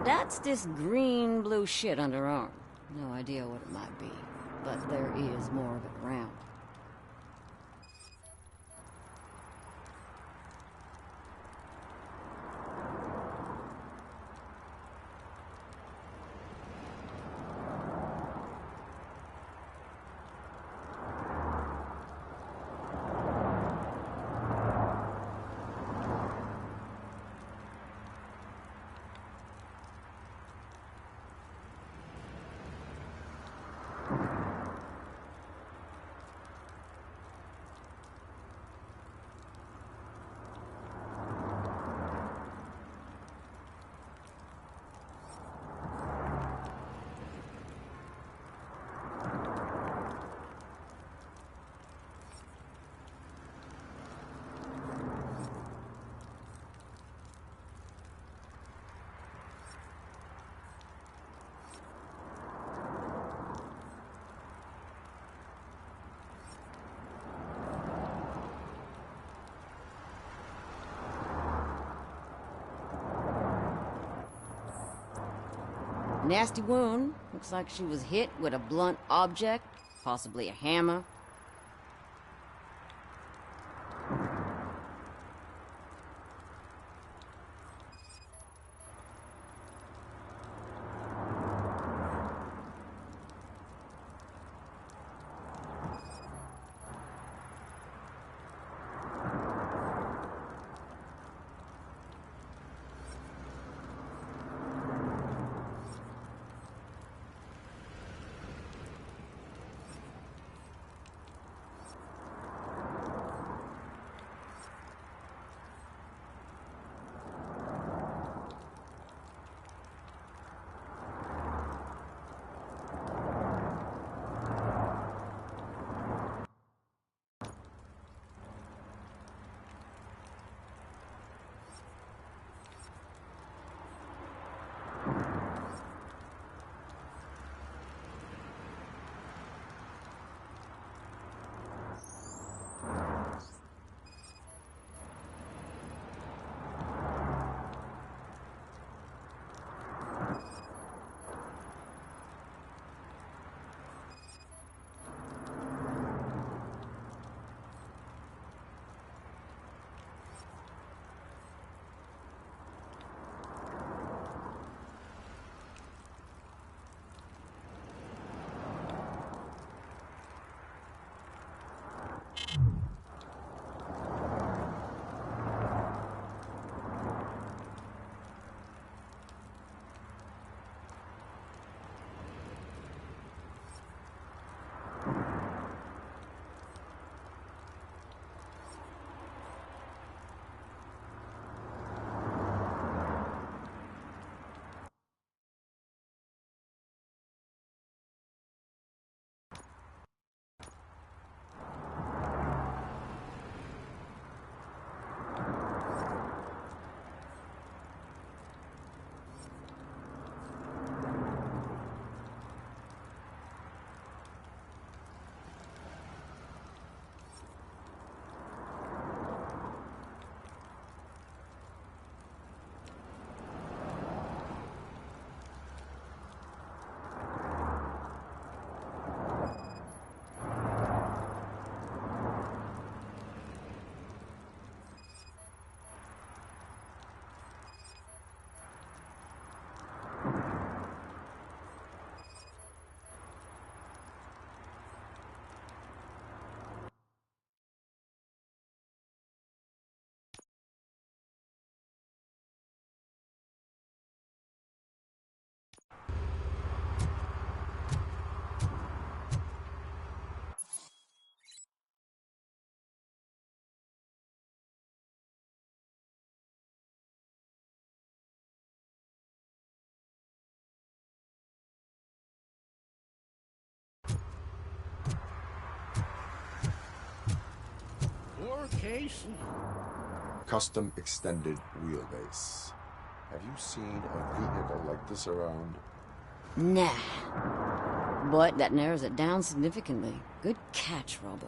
That's this green-blue shit under her arm. No idea what it might be, but there is more of it around. Nasty wound. Looks like she was hit with a blunt object, possibly a hammer. your case? Custom extended wheelbase. Have you seen a vehicle like this around? Nah. But that narrows it down significantly. Good catch, Robo.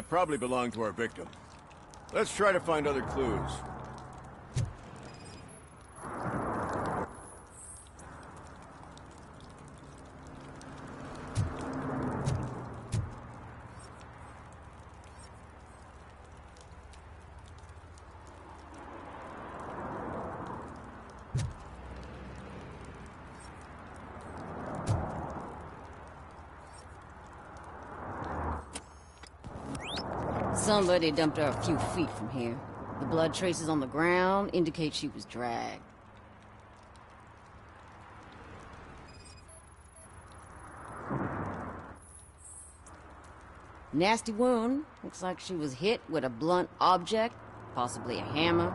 Probably belonged to our victim. Let's try to find other clues. Somebody dumped her a few feet from here. The blood traces on the ground indicate she was dragged. Nasty wound. Looks like she was hit with a blunt object, possibly a hammer.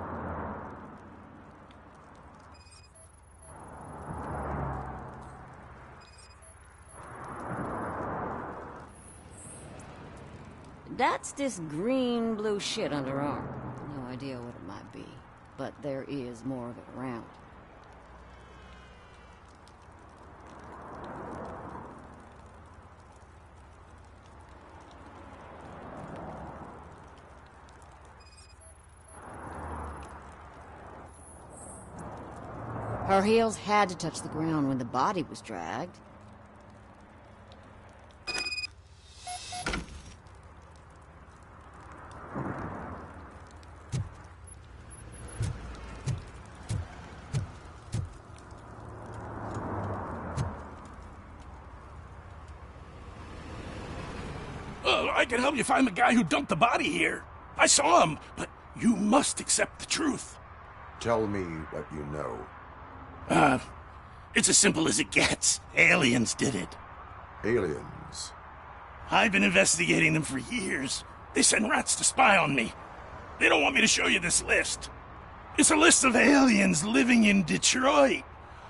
That's this green-blue shit under her arm. No idea what it might be, but there is more of it around. Her heels had to touch the ground when the body was dragged. I can help you find the guy who dumped the body here. I saw him, but you must accept the truth. Tell me what you know. It's as simple as it gets. Aliens did it. Aliens? I've been investigating them for years. They send rats to spy on me. They don't want me to show you this list. It's a list of aliens living in Detroit.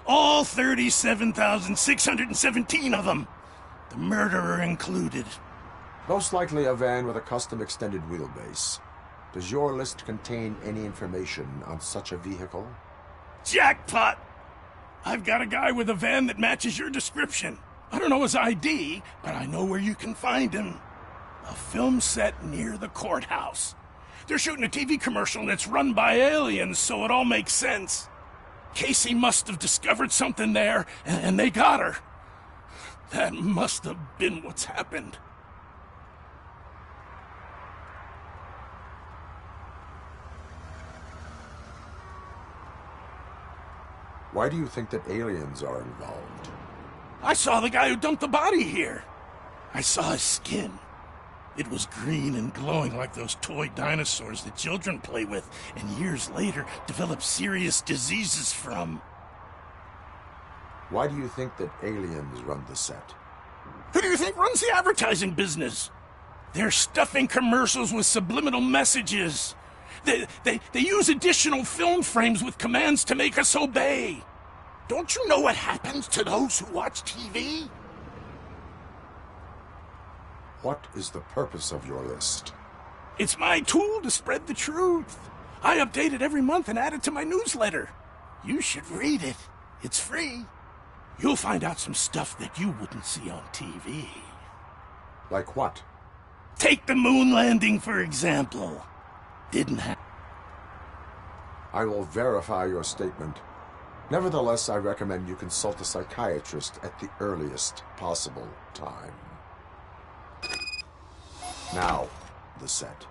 All 37,617 of them. The murderer included. Most likely a van with a custom extended wheelbase. Does your list contain any information on such a vehicle? Jackpot! I've got a guy with a van that matches your description. I don't know his ID, but I know where you can find him. A film set near the courthouse. They're shooting a TV commercial and it's run by aliens, so it all makes sense. Casey must have discovered something there, and they got her. That must have been what's happened. Why do you think that aliens are involved? I saw the guy who dumped the body here. I saw his skin. It was green and glowing like those toy dinosaurs that children play with and years later develop serious diseases from. Why do you think that aliens run the set? Who do you think runs the advertising business? They're stuffing commercials with subliminal messages. They use additional film frames with commands to make us obey. Don't you know what happens to those who watch TV? What is the purpose of your list? It's my tool to spread the truth. I update it every month and add it to my newsletter. You should read it. It's free. You'll find out some stuff that you wouldn't see on TV. Like what? Take the moon landing, for example. Didn't happen. I will verify your statement. Nevertheless, I recommend you consult a psychiatrist at the earliest possible time. Now, the set.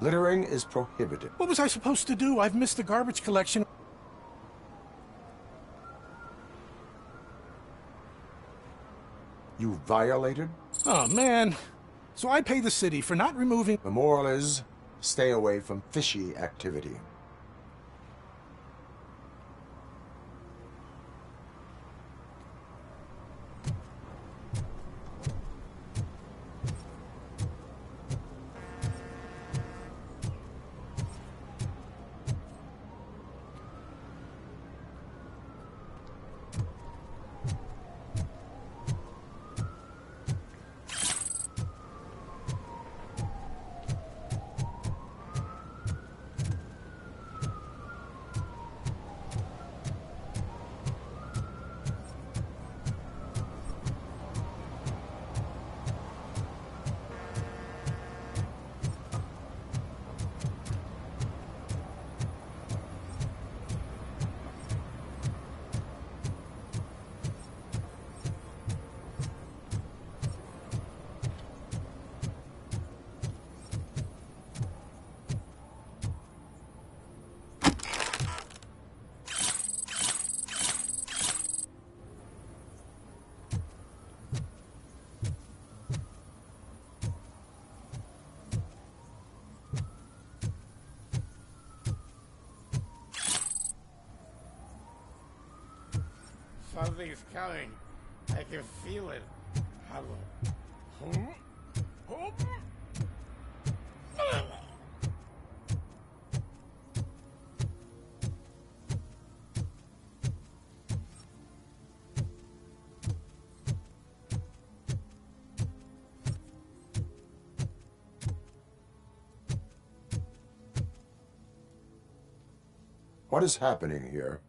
Littering is prohibited. What was I supposed to do? I've missed the garbage collection. You violated? Oh, man. So I pay the city for not removing... The moral is, stay away from fishy activity. Something's coming. I can feel it. What is happening here?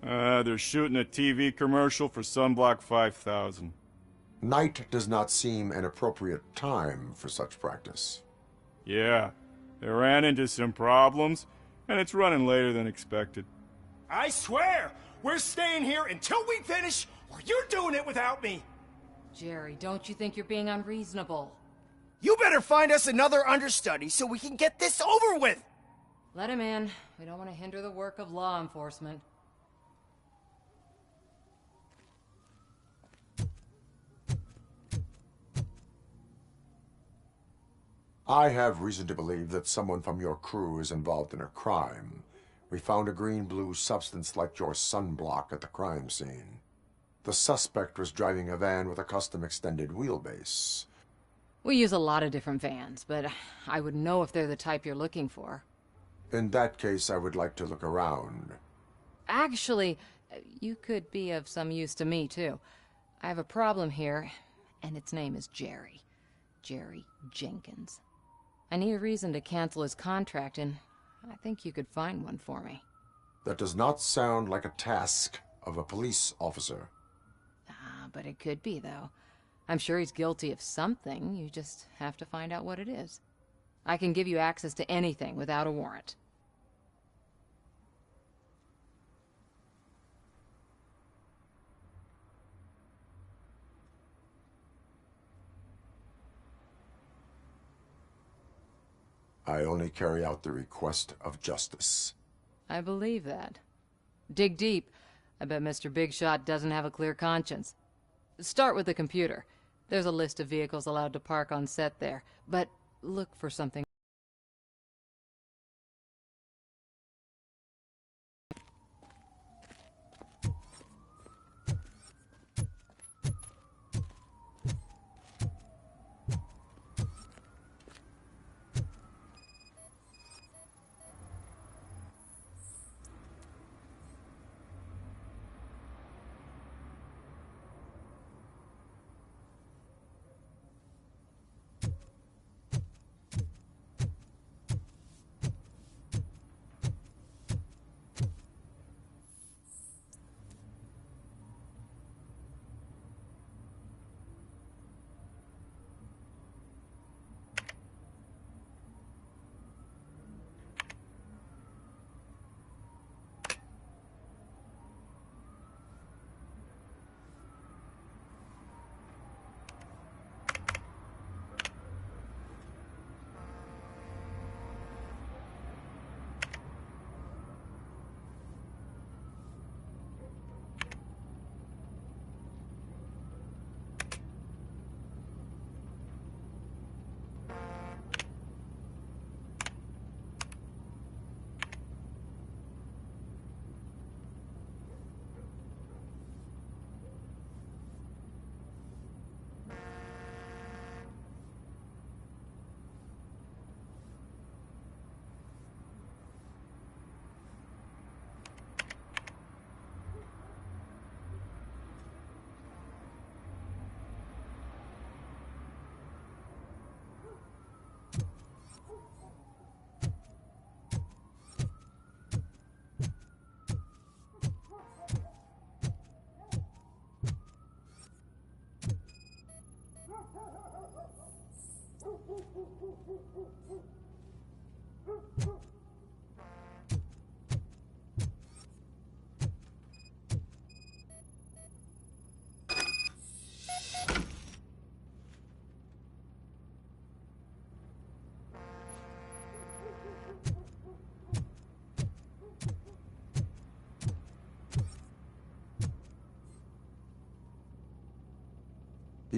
They're shooting a TV commercial for Sunblock 5000. Night does not seem an appropriate time for such practice. Yeah, they ran into some problems, and it's running later than expected. I swear, we're staying here until we finish, or you're doing it without me. Jerry, don't you think you're being unreasonable? You better find us another understudy so we can get this over with. Let him in. We don't want to hinder the work of law enforcement. I have reason to believe that someone from your crew is involved in a crime. We found a green-blue substance like your sunblock at the crime scene. The suspect was driving a van with a custom extended wheelbase. We use a lot of different vans, but I would know if they're the type you're looking for. In that case, I would like to look around. Actually, you could be of some use to me, too. I have a problem here, and its name is Jerry. Jerry Jenkins. I need a reason to cancel his contract, and I think you could find one for me. That does not sound like a task of a police officer. But it could be, though. I'm sure he's guilty of something. You just have to find out what it is. I can give you access to anything without a warrant. I only carry out the request of justice. I believe that. Dig deep. I bet Mr. Big Shot doesn't have a clear conscience. Start with the computer. There's a list of vehicles allowed to park on set there, but look for something.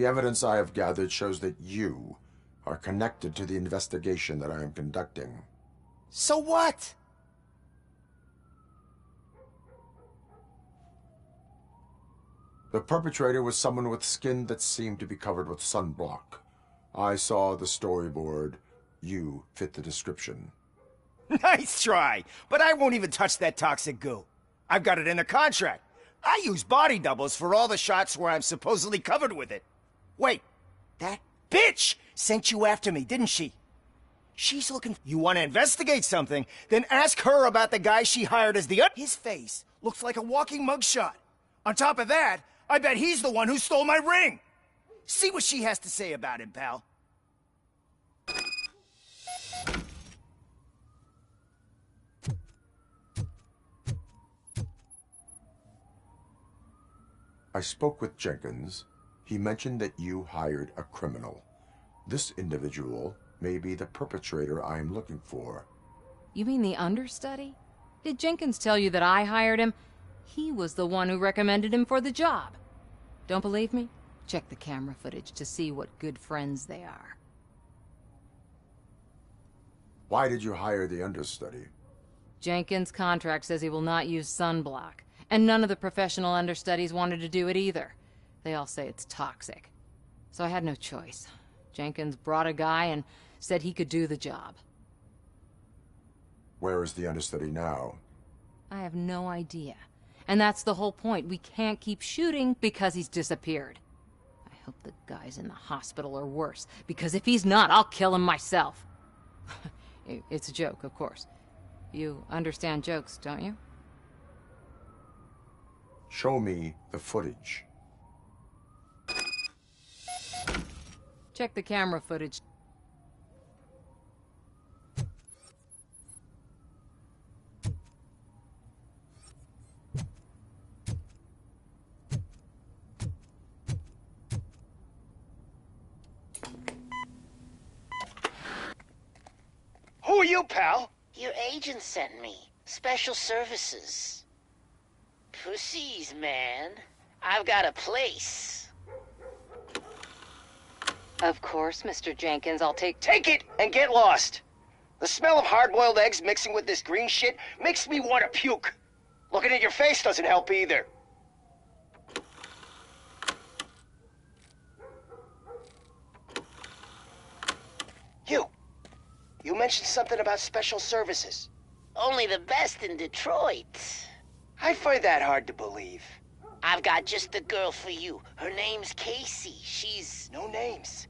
The evidence I have gathered shows that you are connected to the investigation that I am conducting. So what? The perpetrator was someone with skin that seemed to be covered with sunblock. I saw the storyboard. You fit the description. Nice try, but I won't even touch that toxic goo. I've got it in the contract. I use body doubles for all the shots where I'm supposedly covered with it. Wait, that bitch sent you after me, didn't she? She's looking... You want to investigate something, then ask her about the guy she hired as the... His face looks like a walking mugshot. On top of that, I bet he's the one who stole my ring. See what she has to say about him, pal. I spoke with Jenkins. He mentioned that you hired a criminal. This individual may be the perpetrator I am looking for. You mean the understudy? Did Jenkins tell you that I hired him? He was the one who recommended him for the job. Don't believe me? Check the camera footage to see what good friends they are. Why did you hire the understudy? Jenkins' contract says he will not use sunblock, and none of the professional understudies wanted to do it either. They all say it's toxic. So I had no choice. Jenkins brought a guy and said he could do the job. Where is the understudy now? I have no idea. And that's the whole point. We can't keep shooting because he's disappeared. I hope the guy's in the hospital or worse, because if he's not, I'll kill him myself. It's a joke, of course. You understand jokes, don't you? Show me the footage. Check the camera footage. Who are you, pal? Your agent sent me. Special services. Pussies, man. I've got a place. Of course, Mr. Jenkins, I'll take... Take it and get lost. The smell of hard-boiled eggs mixing with this green shit makes me want to puke. Looking at your face doesn't help either. You mentioned something about special services. Only the best in Detroit. I find that hard to believe. I've got just the girl for you. Her name's Casey. She's... No names.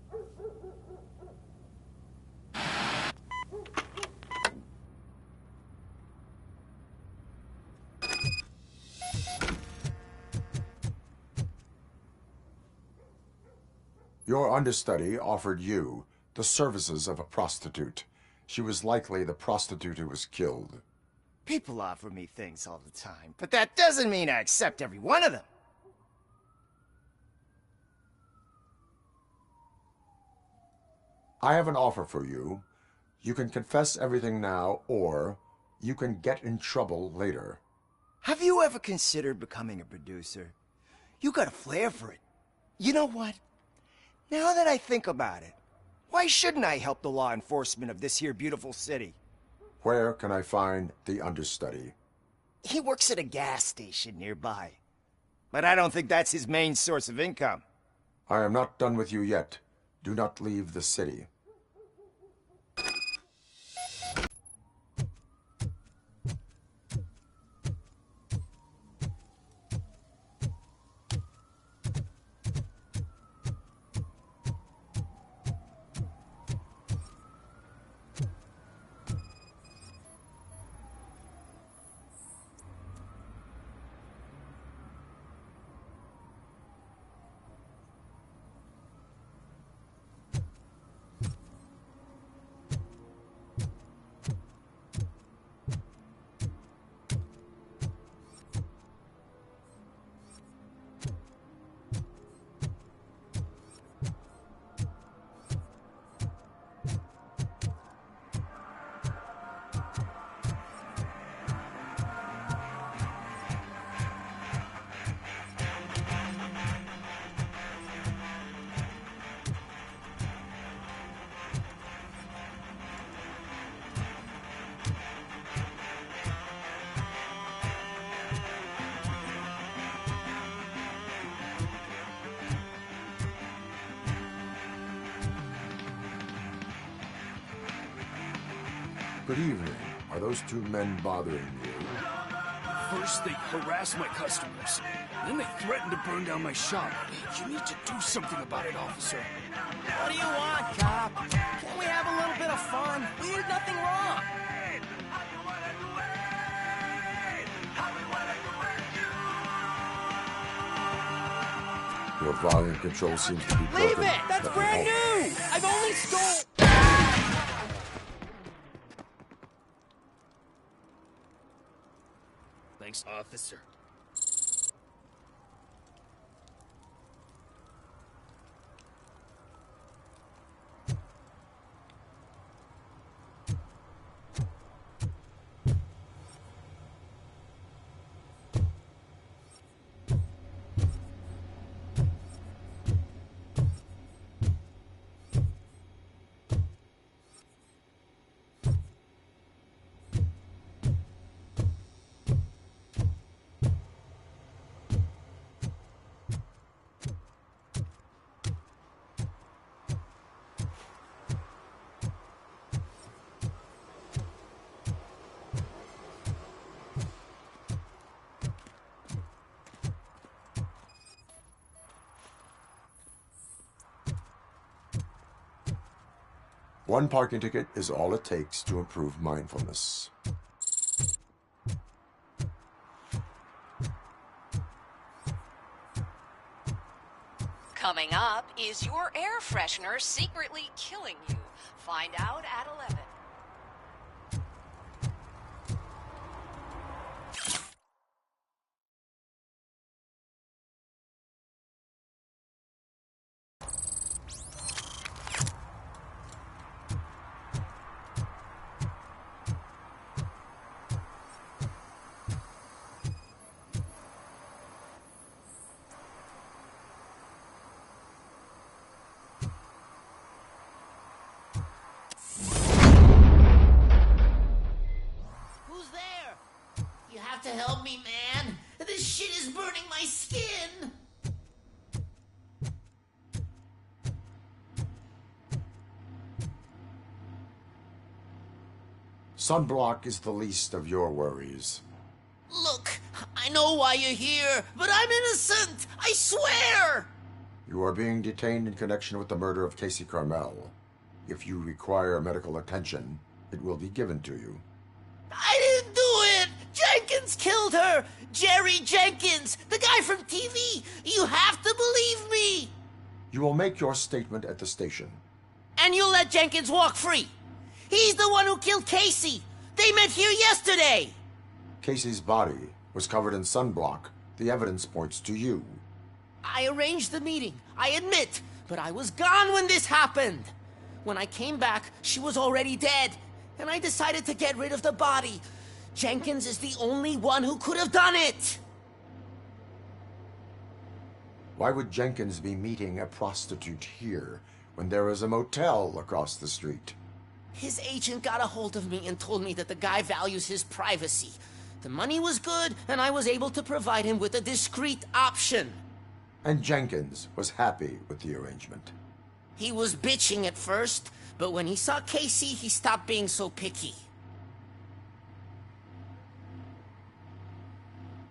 Your understudy offered you the services of a prostitute. She was likely the prostitute who was killed. People offer me things all the time, but that doesn't mean I accept every one of them. I have an offer for you. You can confess everything now, or you can get in trouble later. Have you ever considered becoming a producer? You got a flair for it. You know what? Now that I think about it, why shouldn't I help the law enforcement of this here beautiful city? Where can I find the understudy? He works at a gas station nearby. But I don't think that's his main source of income. I am not done with you yet. Do not leave the city. Good evening. Are those two men bothering you? First, they harass my customers. Then they threaten to burn down my shop. You need to do something about it, officer. What do you want, cop? Can't we have a little bit of fun? We did nothing wrong. Your volume control seems to be broken. Leave it! That's brand new! I've only stole... Thanks, officer. One parking ticket is all it takes to improve mindfulness. Coming up, is your air freshener secretly killing you? Find out at 11. You have to help me, man. This shit is burning my skin. Sunblock is the least of your worries. Look, I know why you're here, but I'm innocent. I swear. You are being detained in connection with the murder of Casey Carmel. If you require medical attention, it will be given to you. I didn't do it! Jenkins killed her! Jerry Jenkins! The guy from TV! You have to believe me! You will make your statement at the station. And you'll let Jenkins walk free! He's the one who killed Casey! They met here yesterday! Casey's body was covered in sunblock. The evidence points to you. I arranged the meeting, I admit, but I was gone when this happened. When I came back, she was already dead, and I decided to get rid of the body. Jenkins is the only one who could have done it! Why would Jenkins be meeting a prostitute here when there is a motel across the street? His agent got a hold of me and told me that the guy values his privacy. The money was good, and I was able to provide him with a discreet option. And Jenkins was happy with the arrangement. He was bitching at first, but when he saw Casey, he stopped being so picky.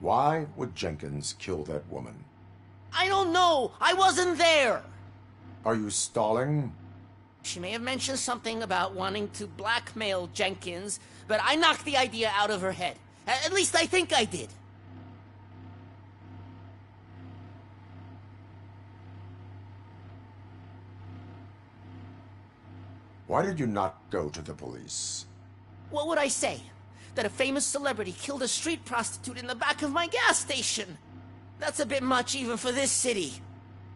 Why would Jenkins kill that woman? I don't know! I wasn't there! Are you stalling? She may have mentioned something about wanting to blackmail Jenkins, but I knocked the idea out of her head. At least I think I did. Why did you not go to the police? What would I say? That a famous celebrity killed a street prostitute in the back of my gas station? That's a bit much even for this city.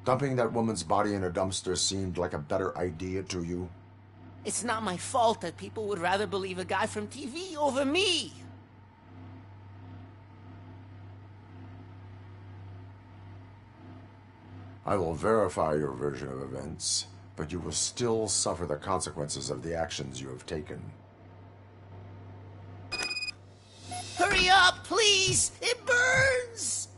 Dumping that woman's body in a dumpster seemed like a better idea to you? It's not my fault that people would rather believe a guy from TV over me. I will verify your version of events, but you will still suffer the consequences of the actions you have taken. Hurry up, please! It burns!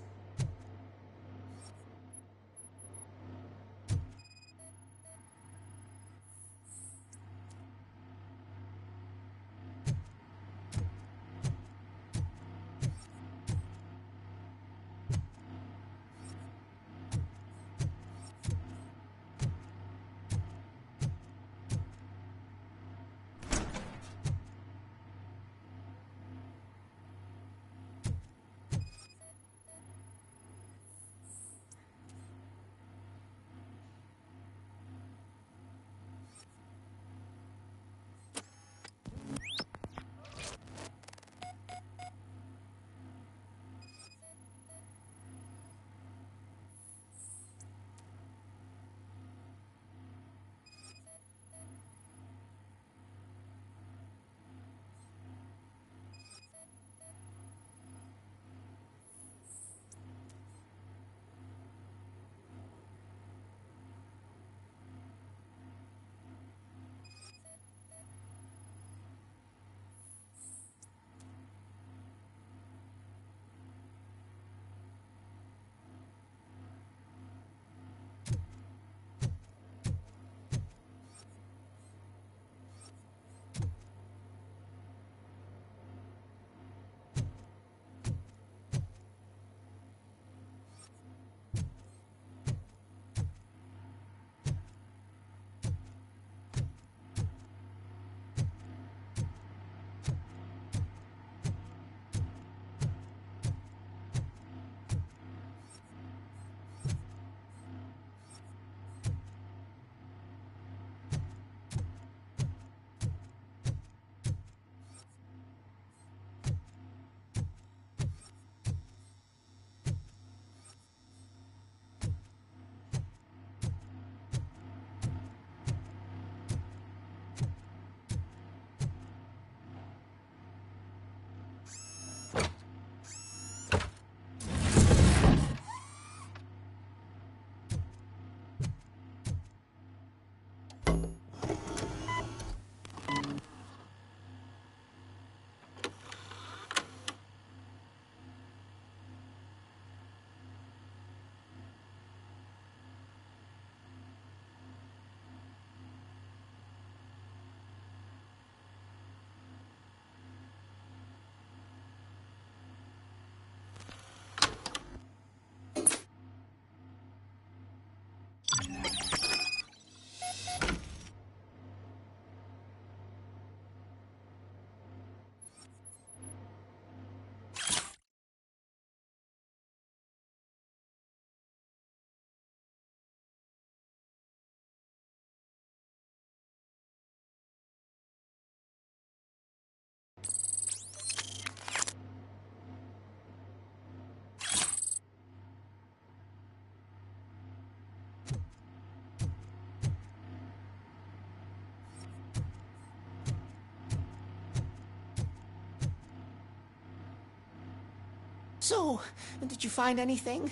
So, did you find anything?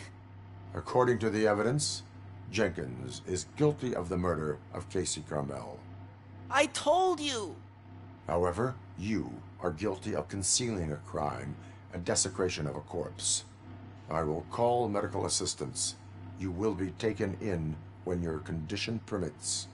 According to the evidence, Jenkins is guilty of the murder of Casey Carmel. I told you! However, you are guilty of concealing a crime and desecration of a corpse. I will call medical assistance. You will be taken in when your condition permits.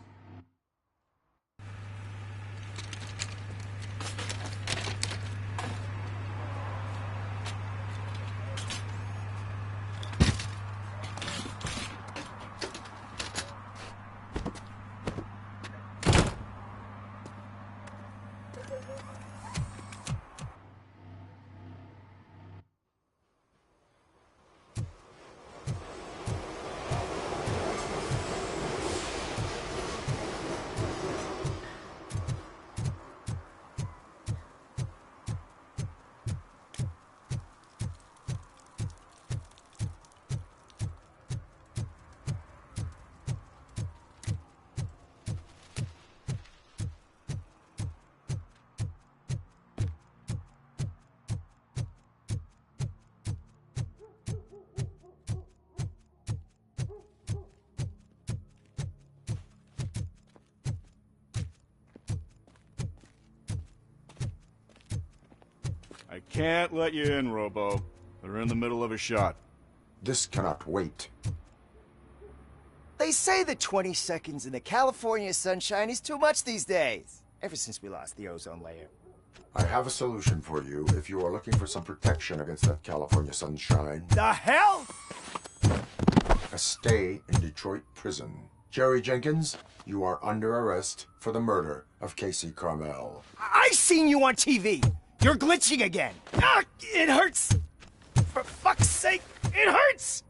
I can't let you in, Robo. They're in the middle of a shot. This cannot wait. They say that 20 seconds in the California sunshine is too much these days. Ever since we lost the ozone layer. I have a solution for you if you are looking for some protection against that California sunshine. The hell? A stay in Detroit prison. Jerry Jenkins, you are under arrest for the murder of Casey Carmel. I seen you on TV. You're glitching again. Ah, it hurts. For fuck's sake, it hurts.